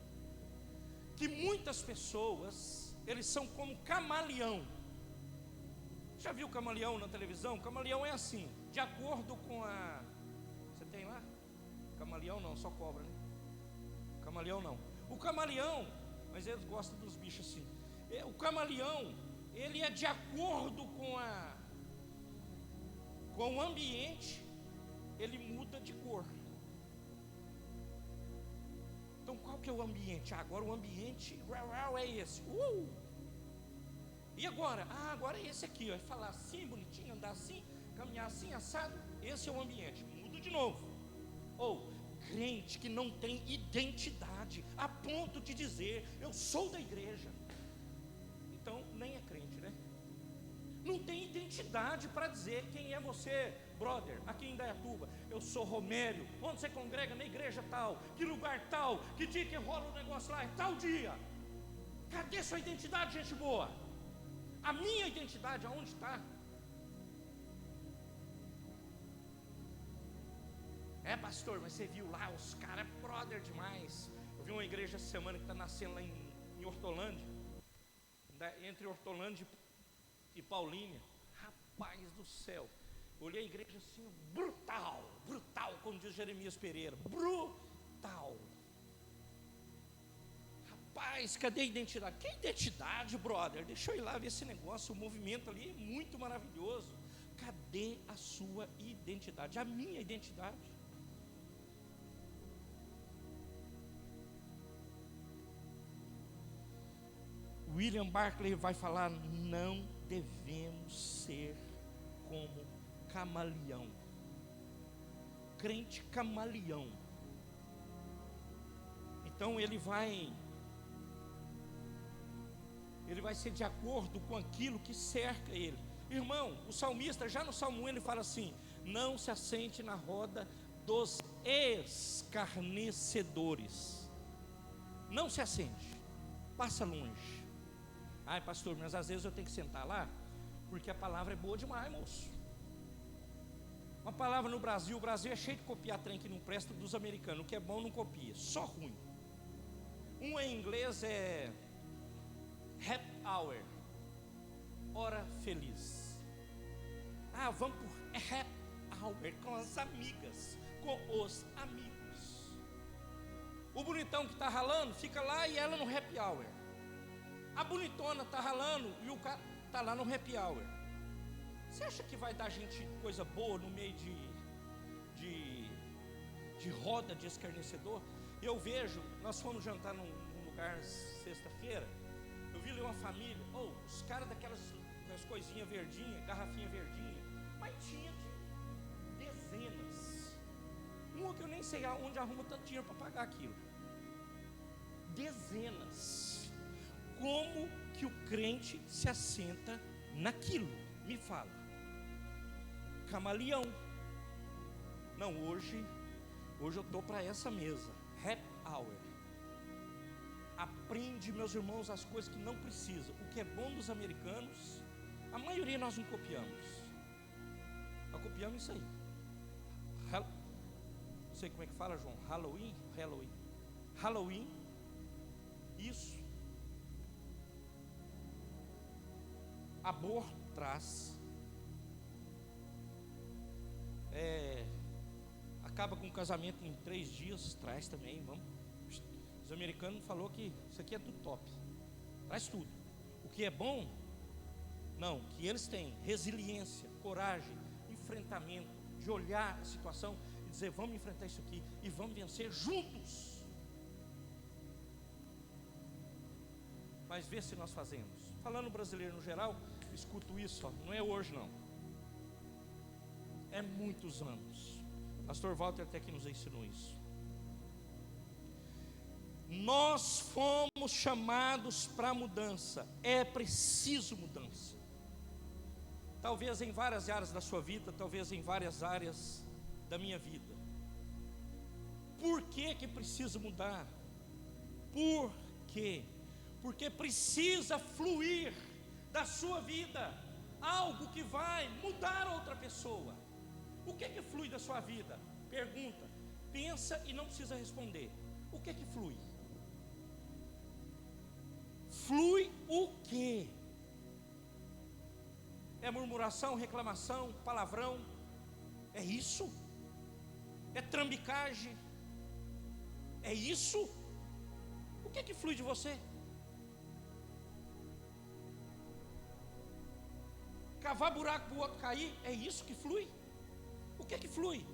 que muitas pessoas, eles são como camaleão. Já viu camaleão na televisão? Camaleão é assim, de acordo com a... Você tem lá? Camaleão não, só cobra, né? Camaleão não. O camaleão, mas eles gostam dos bichos assim. O camaleão, ele é de acordo com o ambiente, ele muda de cor. Então qual que é o ambiente? Agora o ambiente é esse. E agora? Agora é esse aqui, ó. Falar assim, bonitinho, andar assim, caminhar assim, assado. Esse é o ambiente. Muda de novo. Crente que não tem identidade, a ponto de dizer, eu sou da igreja. Então nem é crente, né? Não tem identidade para dizer quem é você, brother, aqui em Indaiatuba. Eu sou Romério. Onde você congrega? Na igreja tal. Que lugar tal? Que dia que rola o negócio lá? É tal dia. Cadê sua identidade, gente boa? A minha identidade, aonde está? Pastor, mas você viu lá, os caras é brother demais. Eu vi uma igreja essa semana que está nascendo lá em Hortolândia, entre Hortolândia e Paulínia. Rapaz do céu, olhei a igreja assim, brutal, como diz Jeremias Pereira, brutal. Rapaz, cadê a identidade? Que identidade, brother? Deixa eu ir lá ver esse negócio, o movimento ali é muito maravilhoso. Cadê a sua identidade? A minha identidade? William Barclay vai falar: não devemos ser como camaleão. Crente camaleão. Então ele vai ser de acordo com aquilo que cerca ele. Irmão, o salmista, já no Salmo 1, ele fala assim: não se assente na roda dos escarnecedores. Não se assente, passa longe. Pastor, mas às vezes eu tenho que sentar lá, porque a palavra é boa demais, moço. Uma palavra no Brasil, o Brasil é cheio de copiar trem que não presta dos americanos. O que é bom não copia, só ruim. Um em inglês é happy hour, hora feliz. Vamos por happy hour com as amigas, com os amigos. O bonitão que está ralando fica lá e ela no happy hour. A bonitona está ralando e o cara está lá no happy hour. Você acha que vai dar gente coisa boa no meio de roda de escarnecedor? eu vejo, nós fomos jantar num lugar sexta-feira, eu vi ali uma família, os caras daquelas coisinhas verdinhas, garrafinha verdinha, mas tinha dezenas, uma que eu nem sei onde arruma tanto dinheiro para pagar aquilo, dezenas. Como que o crente se assenta naquilo? Me fala. Camaleão. Não, hoje eu estou para essa mesa, happy hour. Aprende, meus irmãos, as coisas que não precisa. O que é bom dos americanos, a maioria nós não copiamos. Nós copiamos isso aí. Não sei como é que fala, João. Halloween. Isso. Aborto traz. Acaba com o casamento em 3 dias, traz também, vamos. Os americanos falaram que isso aqui é tudo top. Traz tudo. O que é bom, não, que eles têm resiliência, coragem, enfrentamento, de olhar a situação e dizer, vamos enfrentar isso aqui e vamos vencer juntos. Mas vê se nós fazemos. Falando brasileiro no geral, escuto isso, não é hoje não. É muitos anos. Pastor Walter até que nos ensinou isso. Nós fomos chamados para mudança. É preciso mudança. Talvez em várias áreas da sua vida, talvez em várias áreas da minha vida. Por que precisa mudar? Por quê? Porque precisa fluir da sua vida algo que vai mudar outra pessoa. O que flui da sua vida? Pergunta, pensa e não precisa responder. O que flui? Flui o quê? É murmuração, reclamação, palavrão? É isso? É trambicagem? É isso? O que flui de você? Cavar buraco para o outro cair? É isso que flui? O que flui?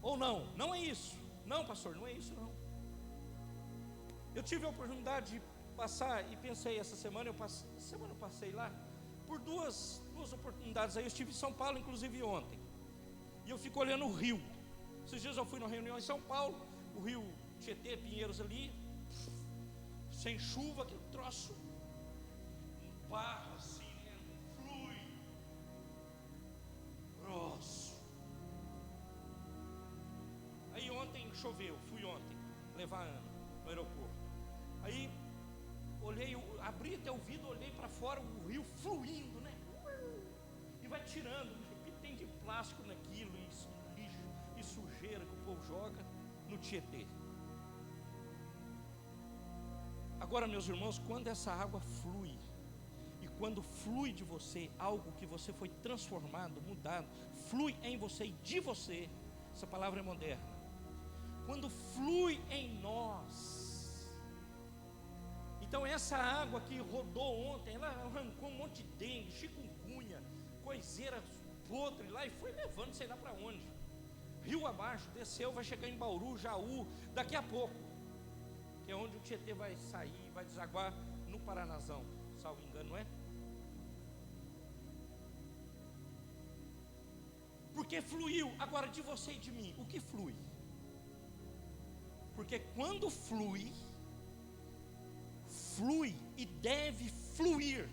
Ou não? Não é isso. Não, pastor, não é isso não. Eu tive a oportunidade de passar e pensei essa semana, eu passei lá por duas oportunidades aí. Eu estive em São Paulo, inclusive ontem. E eu fico olhando o rio. Esses dias eu fui numa reunião em São Paulo, o rio Tietê, Pinheiros ali, sem chuva, aquele troço, um barro assim, né? Flui, grosso. Aí ontem choveu, fui ontem levar a Ana no aeroporto. Aí olhei, abri até o vidro, olhei para fora, o rio fluindo, né? E vai tirando, o que tem de plástico naquilo, lixo e sujeira que o povo joga no Tietê. Agora, meus irmãos, quando essa água flui, e quando flui de você algo que você foi transformado, mudado, flui em você e de você, essa palavra é moderna. Quando flui em nós, então essa água que rodou ontem, ela arrancou um monte de dengue, chikungunya, coiseira podre lá e foi levando, sei lá para onde, rio abaixo, desceu, vai chegar em Bauru, Jaú, daqui a pouco, que é onde o Tietê vai sair, vai desaguar no Paranazão, salvo engano, não é? Porque fluiu. Agora, de você e de mim, o que flui? Porque quando flui e deve fluir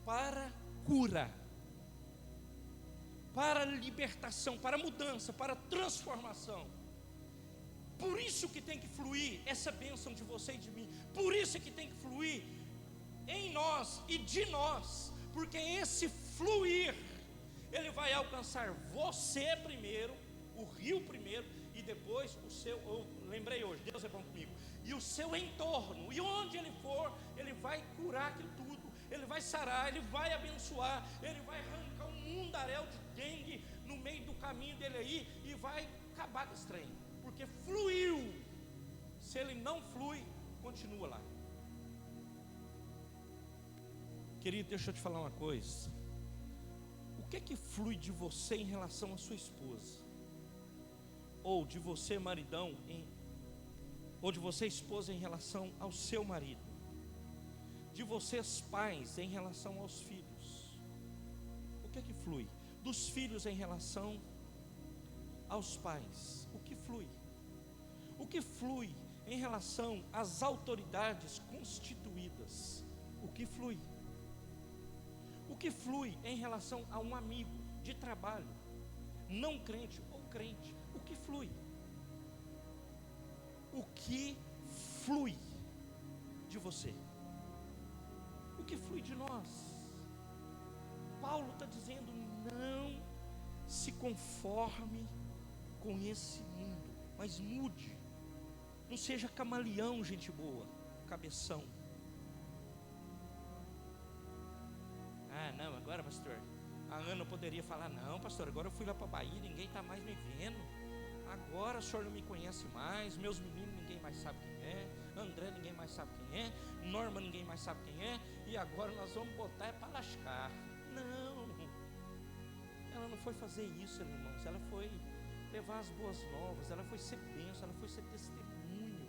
para cura, para libertação, para mudança, para transformação. Por isso que tem que fluir essa bênção de você e de mim. Por isso que tem que fluir em nós e de nós. Porque esse fluir, ele vai alcançar você primeiro, o rio primeiro, e depois o seu, eu lembrei hoje, Deus é bom comigo, e o seu entorno. E onde ele for, ele vai curar aquilo tudo, ele vai sarar, ele vai abençoar, ele vai arrancar um mundaréu de dengue no meio do caminho dele aí, e vai acabar com esse trem. Porque fluiu. Se ele não flui, continua lá. Querido, deixa eu te falar uma coisa. O que flui de você em relação à sua esposa? Ou de você, maridão, ou de você, esposa, em relação ao seu marido, de vocês, pais, em relação aos filhos. O que é que flui? Dos filhos em relação aos pais, o que flui? O que flui em relação às autoridades constituídas? O que flui? O que flui em relação a um amigo de trabalho, não crente ou crente? O que flui? O que flui de você? O que flui de nós? Paulo está dizendo: não se conforme com esse mundo, mas mude. Não seja camaleão, gente boa, cabeção. Ah, não, agora, pastor, a Ana poderia falar: não, pastor, agora eu fui lá para a Bahia, ninguém está mais me vendo. Agora o senhor não me conhece mais, meus meninos ninguém mais sabe quem é, André ninguém mais sabe quem é, Norma ninguém mais sabe quem é, e agora nós vamos botar é para lascar. Não, ela não foi fazer isso, irmãos, ela foi levar as boas novas, ela foi ser bênção, ela foi ser testemunho,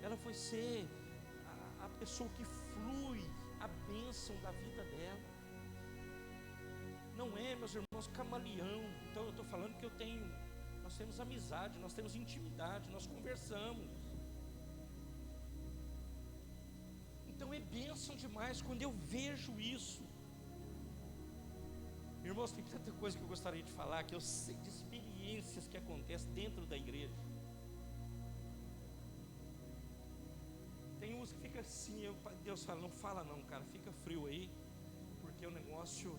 ela foi ser a pessoa que flui a bênção da vida dela. Não é, meus irmãos, camaleão. Então eu estou falando que nós temos amizade, nós temos intimidade, nós conversamos. Então é bênção demais quando eu vejo isso. Irmãos, tem tanta coisa que eu gostaria de falar, que eu sei de experiências que acontecem dentro da igreja. Tem uns que fica assim, Deus fala: não fala não, cara, fica frio aí, porque o negócio,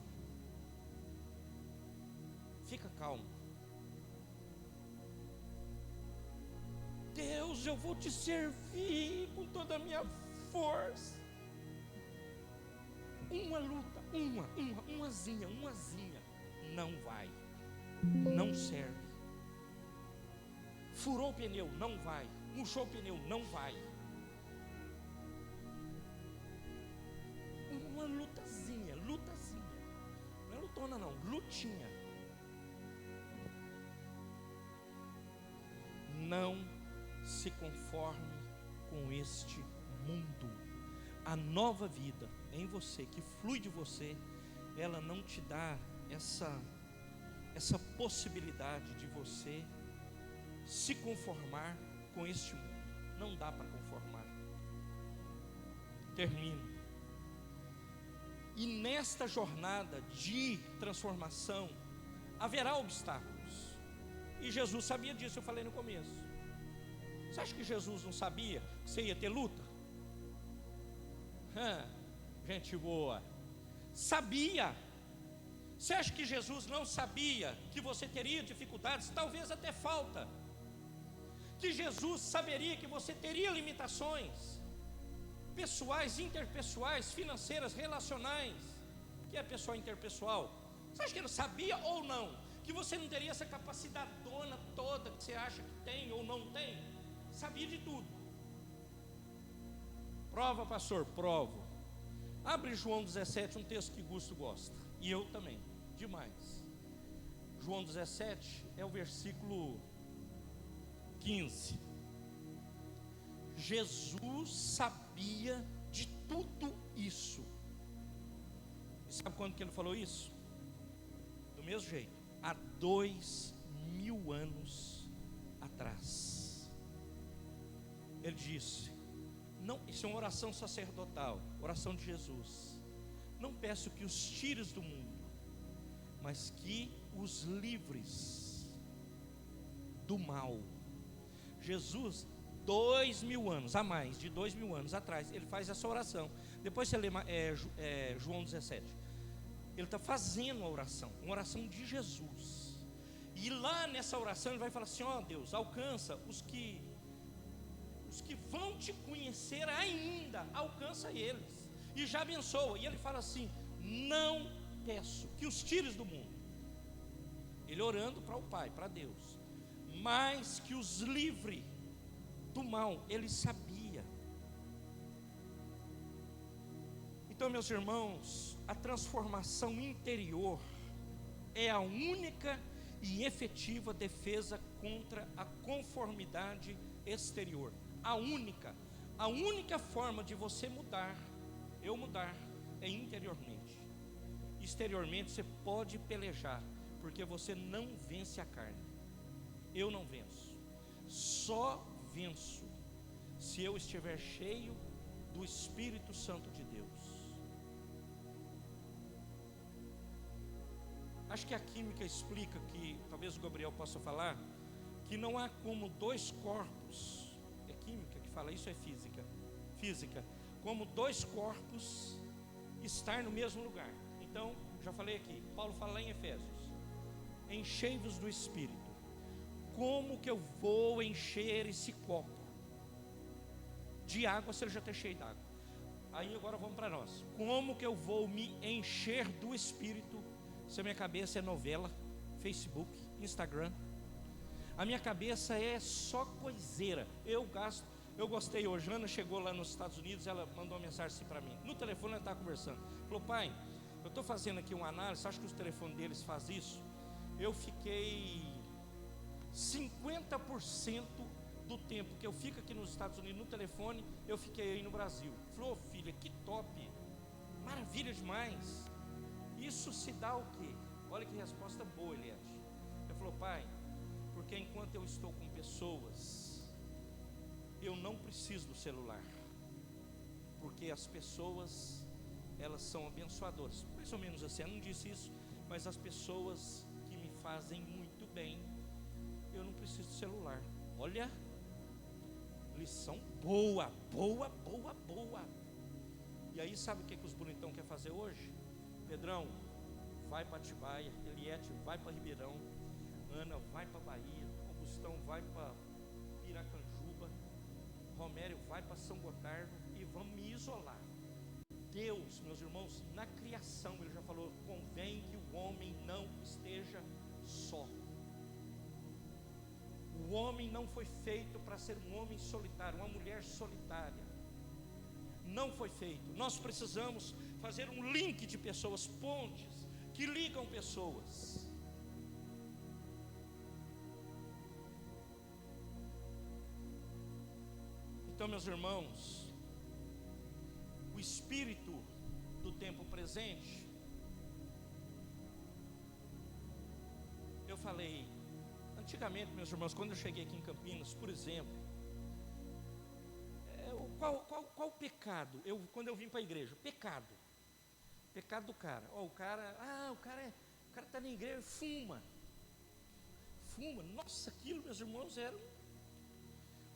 fica calmo. Deus, eu vou te servir com toda a minha força. Uma luta, umazinha, não vai, não serve. Furou o pneu, não vai. Murchou o pneu, não vai. Uma lutazinha, não é lutona não, lutinha. Não se conforme com este mundo. A nova vida em você, que flui de você, ela não te dá essa possibilidade de você se conformar com este mundo. Não dá para conformar. Termino. E nesta jornada de transformação haverá obstáculos. E Jesus sabia disso, eu falei no começo. Você acha que Jesus não sabia que você ia ter luta? Gente boa, sabia. Você acha que Jesus não sabia que você teria dificuldades, talvez até falta? Que Jesus saberia que você teria limitações pessoais, interpessoais, financeiras, relacionais? Que é pessoal interpessoal? Você acha que ele sabia ou não? Que você não teria essa capacidade toda que você acha que tem ou não tem? Sabia de tudo. Prova, pastor, provo. Abre João 17, um texto que Gusto gosta, e eu também, demais. João 17 é o versículo 15. Jesus sabia de tudo isso. E sabe quando que ele falou isso? Do mesmo jeito, há 2000 anos atrás. Ele disse: não, isso é uma oração sacerdotal, oração de Jesus. Não peço que os tires do mundo, mas que os livres do mal. Jesus, 2000 anos, a mais de 2000 anos atrás, ele faz essa oração. Depois você lê João 17. Ele está fazendo a oração, uma oração de Jesus. E lá nessa oração ele vai falar assim: ó Deus, alcança os que vão te conhecer ainda, alcança eles, e já abençoa. E ele fala assim: não peço que os tires do mundo. Ele orando para o Pai, para Deus, mas que os livre do mal. Ele sabia. Então, meus irmãos, a transformação interior é a única e efetiva defesa contra a conformidade exterior. A única forma de você mudar, eu mudar, é interiormente. Exteriormente você pode pelejar, porque você não vence a carne. Eu não venço. Só venço se eu estiver cheio do Espírito Santo de Deus. Acho que a química explica que, talvez o Gabriel possa falar, que não há como dois corpos, é química que fala isso, é física, como dois corpos estar no mesmo lugar. Então, já falei aqui, Paulo fala lá em Efésios, enchei-vos do Espírito. Como que eu vou encher esse copo de água se ele já está cheio d'água? Aí agora vamos para nós. Como que eu vou me encher do Espírito se a minha cabeça é novela, Facebook, Instagram? A minha cabeça é só coiseira. Eu gostei hoje, Ana chegou lá nos Estados Unidos, ela mandou uma mensagem assim para mim, no telefone ela estava conversando, falou: pai, eu estou fazendo aqui uma análise, acho que os telefones deles fazem isso. Eu fiquei 50% do tempo que eu fico aqui nos Estados Unidos no telefone, eu fiquei aí no Brasil. Falou: filha, que top, maravilha demais. Isso se dá o quê? Olha que resposta boa, Eliette. Ele falou: pai, porque enquanto eu estou com pessoas, eu não preciso do celular, porque as pessoas, elas são abençoadoras. Mais ou menos assim, eu não disse isso, mas as pessoas que me fazem muito bem, eu não preciso do celular. Olha, lição boa. E aí sabe o que os bonitão querem fazer hoje? Pedrão, vai para Atibaia, Eliette vai para Ribeirão, Ana vai para Bahia, Augustão vai para Piracanjuba, Romério vai para São Gotardo, e vamos me isolar. Deus, meus irmãos, na criação Ele já falou: convém que o homem não esteja só. O homem não foi feito para ser um homem solitário, uma mulher solitária. Não foi feito. Nós precisamos fazer um link de pessoas, pontes que ligam pessoas. Então, meus irmãos, o espírito do tempo presente, eu falei, antigamente, meus irmãos, quando eu cheguei aqui em Campinas, por exemplo, qual o pecado? Quando eu vim para a igreja, pecado do cara. O cara está na igreja, fuma. Nossa, aquilo, meus irmãos,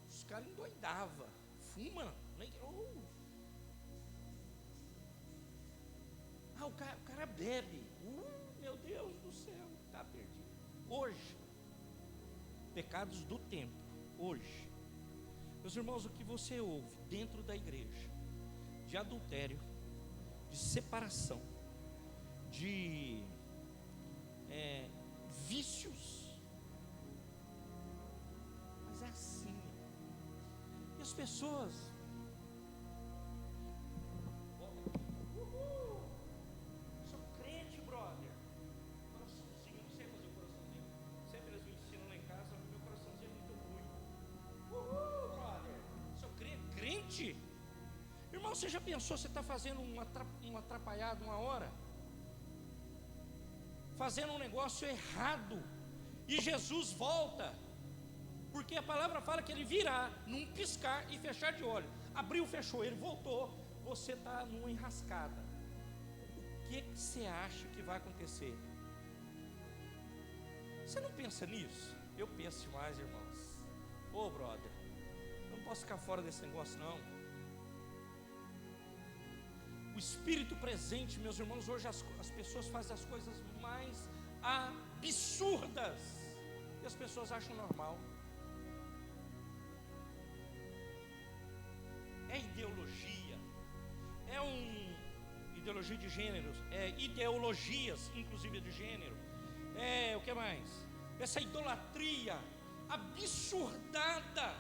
os caras endoidavam. Fuma na igreja. O cara bebe. Meu Deus do céu, está perdido. Hoje, pecados do tempo, hoje, meus irmãos, o que você ouve dentro da igreja, de adultério, de separação, de vícios, mas é assim, e as pessoas, sou crente, brother, coraçãozinho, não sei fazer o coraçãozinho, sempre eles me ensinam lá em casa, meu coraçãozinho é muito ruim. Brother, sou crente. Irmão, você já pensou, você está fazendo um atrapalhado uma hora, fazendo um negócio errado, e Jesus volta, porque a palavra fala que Ele virá num piscar e fechar de olho. Abriu, fechou, Ele voltou, você está numa enrascada. O que você acha que vai acontecer? Você não pensa nisso? Eu penso demais, irmãos. Brother, eu não posso ficar fora desse negócio não. O espírito presente, meus irmãos, hoje as pessoas fazem as coisas mais absurdas e as pessoas acham normal. É ideologia, ideologia de gêneros, ideologias inclusive de gênero, o que mais? Essa idolatria absurdada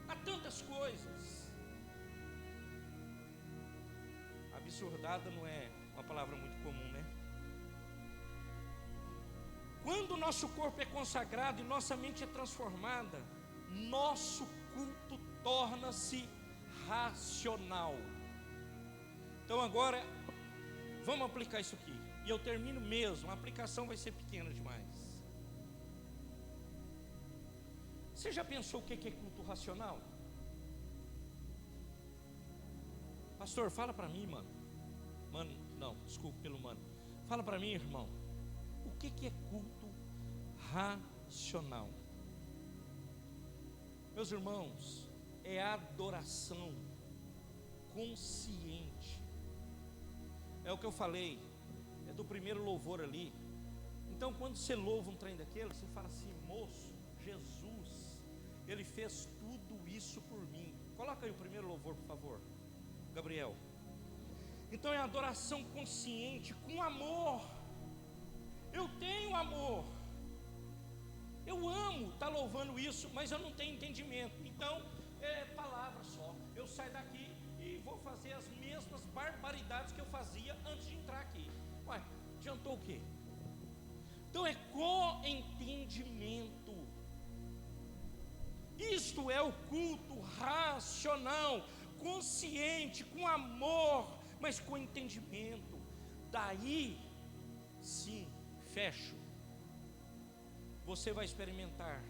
a tantas coisas. Absurdada não é uma palavra muito comum, né? Quando o nosso corpo é consagrado e nossa mente é transformada, nosso culto torna-se racional. Então agora, vamos aplicar isso aqui. E eu termino mesmo, a aplicação vai ser pequena demais. Você já pensou o que é culto racional? Pastor, fala para mim, mano. Mano, não, desculpe pelo mano. Fala para mim, irmão. O que é culto racional? Meus irmãos, é adoração consciente. É o que eu falei, é do primeiro louvor ali. Então quando você louva um trem daquele, você fala assim: moço, Jesus, Ele fez tudo isso por mim. Coloca aí o primeiro louvor, por favor, Gabriel. Então é adoração consciente, com amor. Eu tenho amor, eu amo estar louvando isso, mas eu não tenho entendimento. Então é palavra só. Eu saio daqui e vou fazer as mesmas barbaridades que eu fazia antes de entrar aqui. Ué, adiantou o quê? Então é com entendimento. Isto é o culto racional, consciente, com amor, mas com entendimento. Daí sim, fecho, você vai experimentar,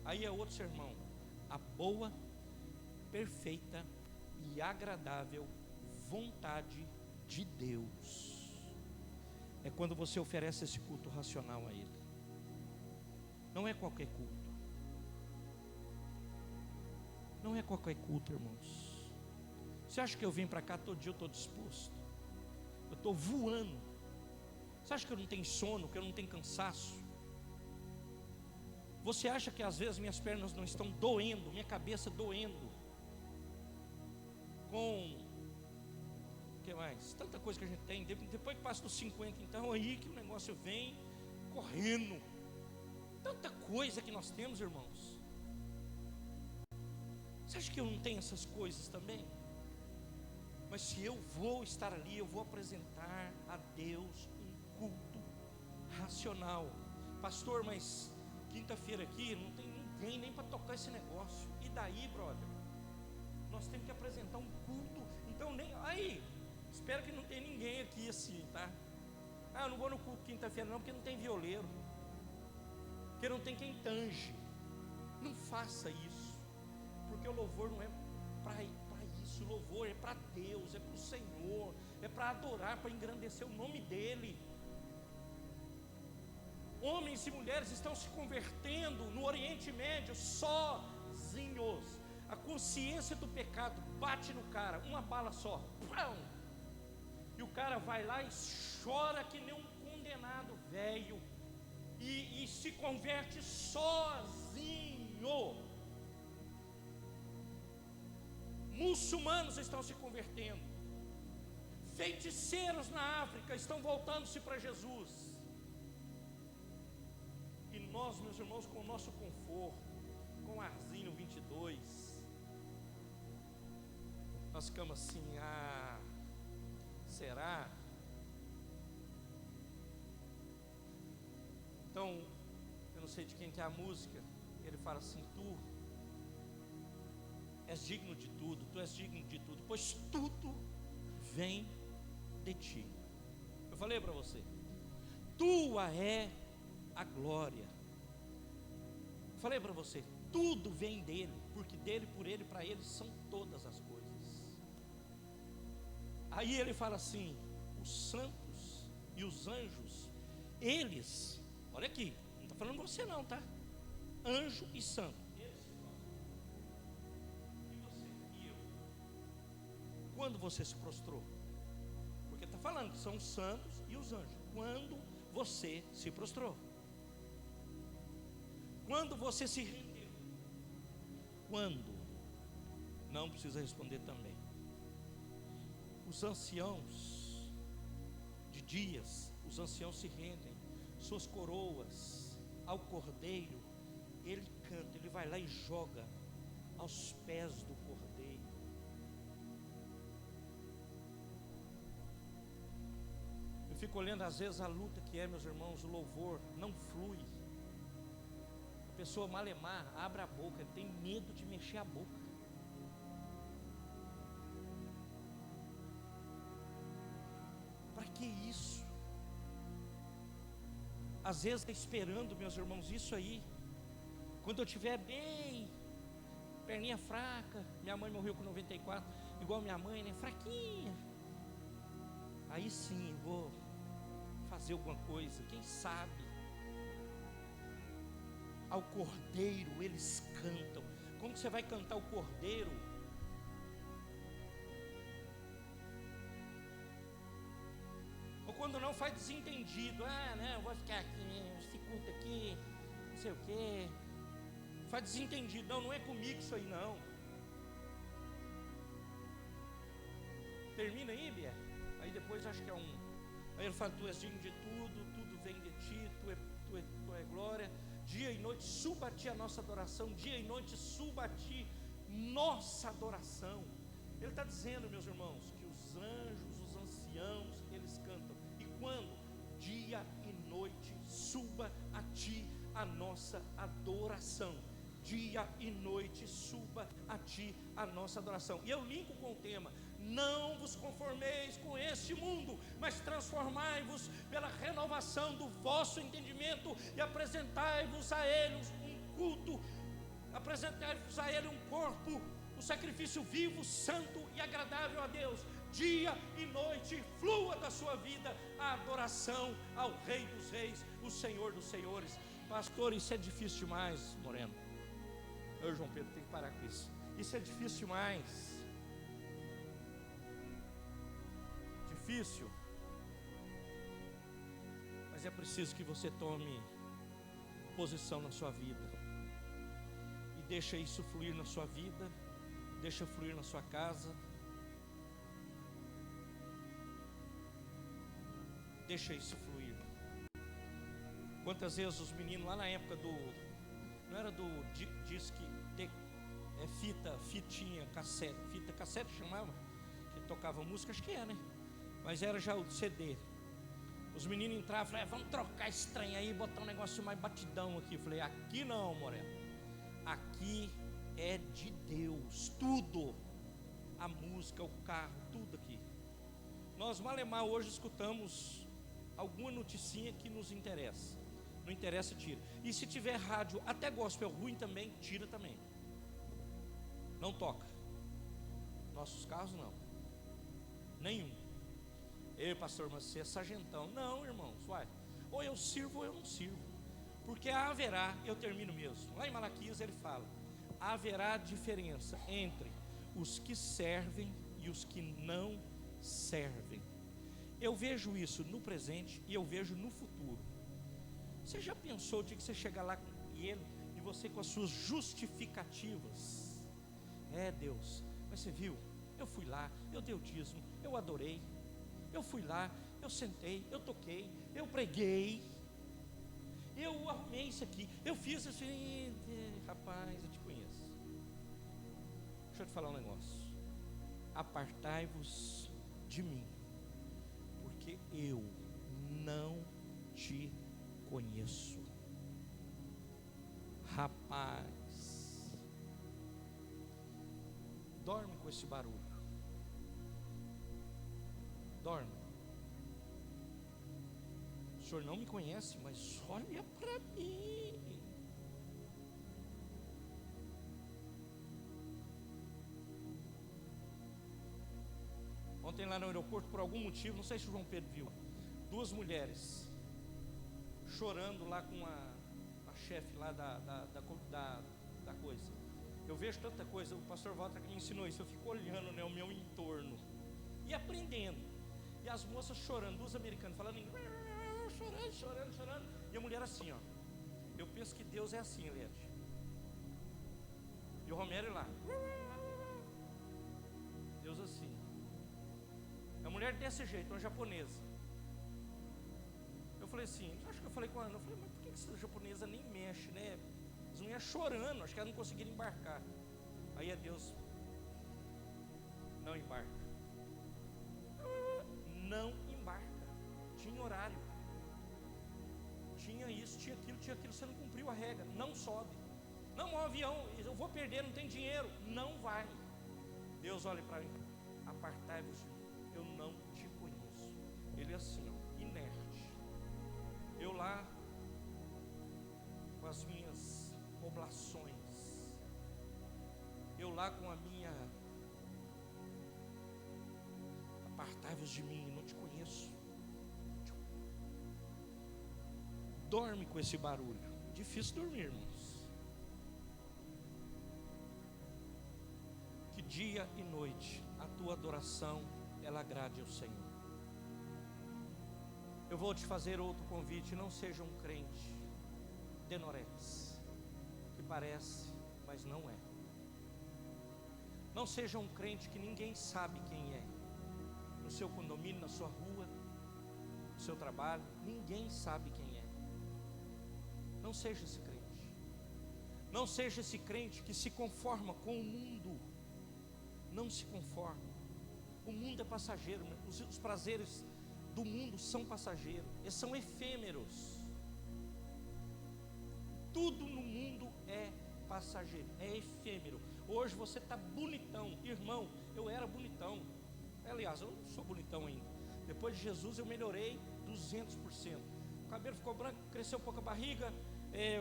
aí é outro sermão, a boa, perfeita e agradável vontade de Deus. É quando você oferece esse culto racional a Ele. Não é qualquer culto. Não é qualquer culto, irmãos. Você acha que eu vim para cá todo dia, eu estou disposto? Eu estou voando. Você acha que eu não tenho sono, que eu não tenho cansaço? Você acha que às vezes minhas pernas não estão doendo, minha cabeça doendo? Com o que mais? Tanta coisa que a gente tem. Depois que passa dos 50, então aí que o negócio vem correndo. Tanta coisa que nós temos, irmãos. Você acha que eu não tenho essas coisas também? Mas se eu vou estar ali, eu vou apresentar a Deus um culto racional. Pastor, mas quinta-feira aqui não tem ninguém nem para tocar esse negócio. E daí, brother? Nós temos que apresentar um culto. Então nem aí, espero que não tenha ninguém aqui assim, tá? Ah, eu não vou no culto quinta-feira não, porque não tem violeiro, porque não tem quem tange. Não faça isso, porque o louvor não é para isso. O louvor é para Deus, é para o Senhor, é para adorar, para engrandecer o nome dEle. Homens e mulheres estão se convertendo no Oriente Médio sozinhos. A consciência do pecado bate no cara, uma bala só, pão, e o cara vai lá e chora que nem um condenado velho, e se converte sozinho. Muçulmanos estão se convertendo, feiticeiros na África estão voltando-se para Jesus. E nós, meus irmãos, com o nosso conforto, com o arzinho 22, nós ficamos assim: ah, será? Então, eu não sei de quem que é a música. Ele fala assim: tu és digno de tudo, tu és digno de tudo, pois tudo vem de ti. Eu falei para você, tua é a glória. Eu falei para você, tudo vem dele, porque dele, por ele, para ele são todas as coisas. Aí ele fala assim: os santos e os anjos, eles, olha aqui, não está falando você não, tá? Anjo e santo. Quando você se prostrou? Porque está falando que são os santos e os anjos. Quando você se prostrou? Quando você se rendeu? Quando? Não precisa responder também. Os anciãos de dias, os anciãos se rendem, suas coroas ao cordeiro. Ele canta, ele vai lá e joga aos pés do cordeiro. Eu fico olhando às vezes a luta que é, meus irmãos, o louvor não flui. A pessoa malemar, abre a boca, tem medo de mexer a boca. às vezes esperando, meus irmãos, isso aí. Quando eu estiver bem, perninha fraca, minha mãe morreu com 94, igual minha mãe, né, fraquinha. Aí sim, eu vou fazer alguma coisa, quem sabe. Ao Cordeiro eles cantam. Como que você vai cantar o Cordeiro? Ou quando não, faz desentendido. Não, eu vou ficar aqui, esse culto aqui, não sei o quê. Faz desentendido. Não é comigo isso aí não. Termina aí, Bia. Aí depois acho que é um. Aí ele fala: tu és digno de tudo, tudo vem de ti, tu é glória. Dia e noite suba a ti a nossa adoração. Dia e noite suba a ti nossa adoração. Ele está dizendo, meus irmãos, que os anjos, os anciãos, eles cantam. E quando? Dia e noite suba a ti a nossa adoração. Dia e noite suba a ti a nossa adoração. E eu linko com o tema: não vos conformeis com este mundo, mas transformai-vos pela renovação do vosso entendimento e apresentai-vos a Ele um culto, apresentai-vos a Ele um corpo, um sacrifício vivo, santo e agradável a Deus. Dia e noite flua da sua vida a adoração ao Rei dos Reis, o Senhor dos Senhores. Pastor, isso é difícil demais, Moreno. Eu, João Pedro, tem que parar com isso. Isso é difícil demais. Difícil. Mas é preciso que você tome posição na sua vida. E deixa isso fluir na sua vida. Deixa fluir na sua casa. Deixa isso fluir. Quantas vezes os meninos lá na época do... Não era do disque, fitinha, cassete, fita cassete chamava, que tocava música, acho que é, né? Mas era já o CD. Os meninos entravam e falavam: vamos trocar esse trem aí, botar um negócio mais batidão aqui. Eu falei: aqui não, Moreno. Aqui é de Deus, tudo. A música, o carro, tudo aqui. Nós, malemar, hoje escutamos alguma noticinha que nos interessa. Não interessa, tira. E se tiver rádio, até gospel ruim também, tira também. Não toca. Nossos carros não. Nenhum. Ei, pastor, mas você é sargentão. Não, irmãos, vai. Ou eu sirvo ou eu não sirvo. Porque haverá, eu termino mesmo. Lá em Malaquias ele fala: haverá diferença entre os que servem e os que não servem. Eu vejo isso no presente e eu vejo no futuro. Você já pensou o dia que você chegar lá e você com as suas justificativas? Deus, mas você viu, eu fui lá, eu dei o dízimo, eu adorei, eu fui lá, eu sentei, eu toquei, eu preguei, eu arrumei isso aqui, eu fiz assim. Rapaz, eu te conheço. Deixa eu te falar um negócio. Apartai-vos de mim, porque eu não te conheço. Rapaz, dorme com esse barulho. Dorme. O senhor não me conhece, mas olha para mim. Ontem lá no aeroporto, por algum motivo, não sei se o João Pedro viu, 2 mulheres chorando lá com a chefe lá da coisa. Eu vejo tanta coisa. O pastor Walter que me ensinou isso. Eu fico olhando, né, o meu entorno e aprendendo. E as moças chorando, 2 americanas falando inglês, chorando. E a mulher assim, ó. Eu penso que Deus é assim, Eliette. E o Romero lá. Deus assim. A mulher desse jeito, uma japonesa. Eu falei assim, acho que eu falei com ela, eu falei: mas por que essa japonesa nem mexe, né? Eles não iam chorando, acho que elas não conseguiram embarcar. Aí é Deus: não embarca. Não embarca. Tinha horário, tinha isso, tinha aquilo, você não cumpriu a regra, não sobe. Não, o avião, eu vou perder, não tem dinheiro. Não vai. Deus olha para mim: apartai-vos de mim, eu não te conheço. Ele é assim, ó, inerte. Eu lá com as minhas oblações, eu lá com a minha apartai-vos de mim, não te conheço. Dorme com esse barulho. Difícil dormir, irmãos. Que dia e noite a tua adoração ela agrade ao Senhor. Eu vou te fazer outro convite. Não seja um crente denorex, que parece, mas não é. Não seja um crente que ninguém sabe quem é. No seu condomínio, na sua rua, no seu trabalho, ninguém sabe quem é. Não seja esse crente. Não seja esse crente que se conforma com o mundo. Não se conforme. O mundo é passageiro. Os prazeres do mundo são passageiros. Eles são efêmeros. Tudo no mundo é passageiro, é efêmero. Hoje você está bonitão. Irmão, eu era bonitão. Aliás, eu não sou bonitão ainda. Depois de Jesus eu melhorei 200%. O cabelo ficou branco, cresceu um pouco a barriga.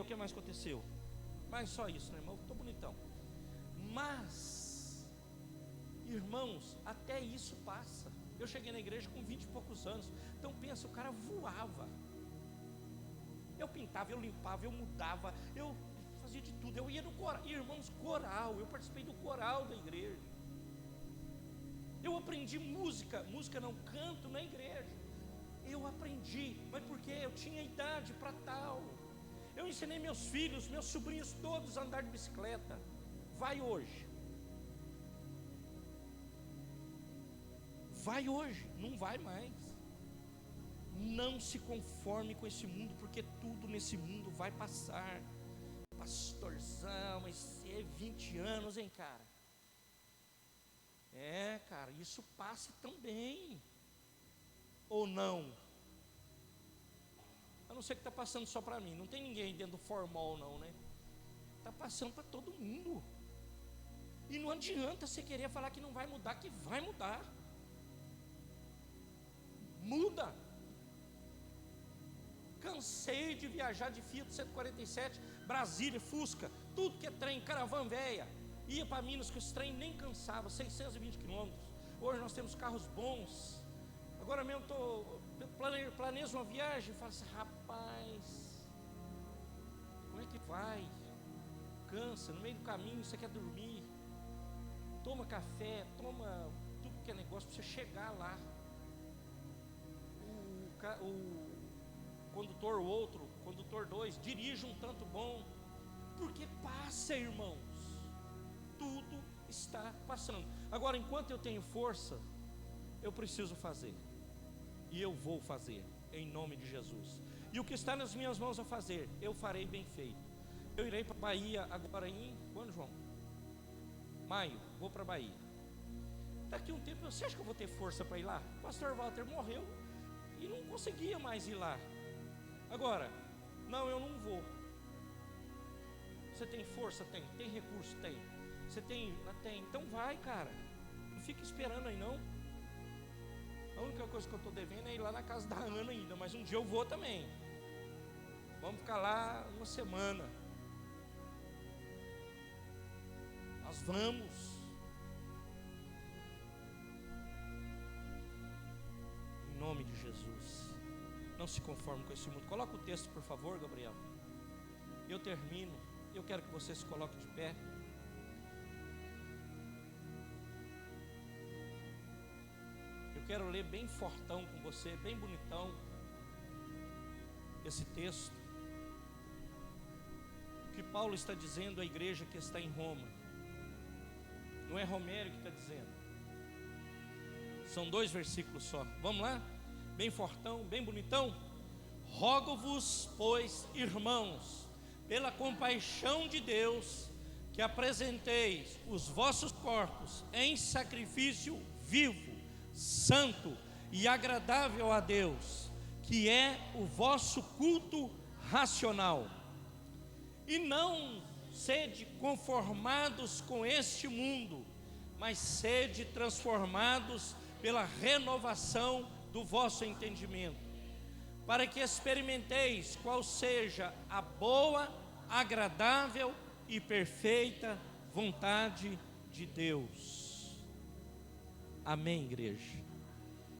O que mais aconteceu? Mas só isso, né, irmão? Estou bonitão. Mas, irmãos, até isso passa. Eu cheguei na igreja com 20 e poucos anos. Então pensa, o cara voava. Eu pintava, eu limpava, eu mudava, eu fazia de tudo. Eu ia no coral, irmãos, coral. Eu participei do coral da igreja. Eu aprendi música não, canto na igreja. Eu aprendi, mas porque eu tinha idade para tal. Eu ensinei meus filhos, meus sobrinhos todos a andar de bicicleta. Vai hoje. Vai hoje, não vai mais. Não se conforme com esse mundo, porque tudo nesse mundo vai passar. Pastorzão, mas é 20 anos, hein, cara? Cara, isso passa também. Ou não? A não ser que está passando só para mim. Não tem ninguém dentro do formal não, né? Está passando para todo mundo. E não adianta você querer falar que não vai mudar, que vai mudar. Muda. Cansei de viajar de Fiat 147, Brasília, Fusca, tudo que é trem, caravan velha. Ia para Minas com esse trem, nem cansava, 620 quilômetros. Hoje nós temos carros bons. Agora mesmo planejo uma viagem e falo assim, rapaz, como é que vai? Cansa, no meio do caminho você quer dormir. Toma café, toma tudo que é negócio para você chegar lá. O condutor, o outro, condutor 2, dirige um tanto bom. Porque passa, irmãos. Tudo está passando. Agora, enquanto eu tenho força, eu preciso fazer. E eu vou fazer, em nome de Jesus. E o que está nas minhas mãos a fazer, eu farei bem feito. Eu irei para a Bahia agora em... Quando, João? Maio, vou para a Bahia. Daqui a um tempo, você acha que eu vou ter força para ir lá? O pastor Walter morreu e não conseguia mais ir lá. Agora, não, eu não vou. Você tem força? Tem. Tem recurso? Tem. Você tem? Tem. Então vai, cara. Não fica esperando aí não. A única coisa que eu estou devendo é ir lá na casa da Ana ainda. Mas um dia eu vou também. Vamos ficar lá uma semana. Nós vamos. Em nome de Jesus. Não se conforme com esse mundo. Coloca o texto, por favor, Gabriel. Eu termino. Eu quero que você se coloque de pé. Eu quero ler bem fortão com você, bem bonitão, esse texto. O que Paulo está dizendo à igreja que está em Roma. Não é Romério que está dizendo. São 2 versículos só. Vamos lá? Bem fortão, bem bonitão. Rogo-vos, pois, irmãos, pela compaixão de Deus, que apresenteis os vossos corpos em sacrifício vivo, santo e agradável a Deus, que é o vosso culto racional. E não sede conformados com este mundo, mas sede transformados pela renovação do vosso entendimento, para que experimenteis qual seja a boa, agradável e perfeita vontade de Deus. Amém, igreja?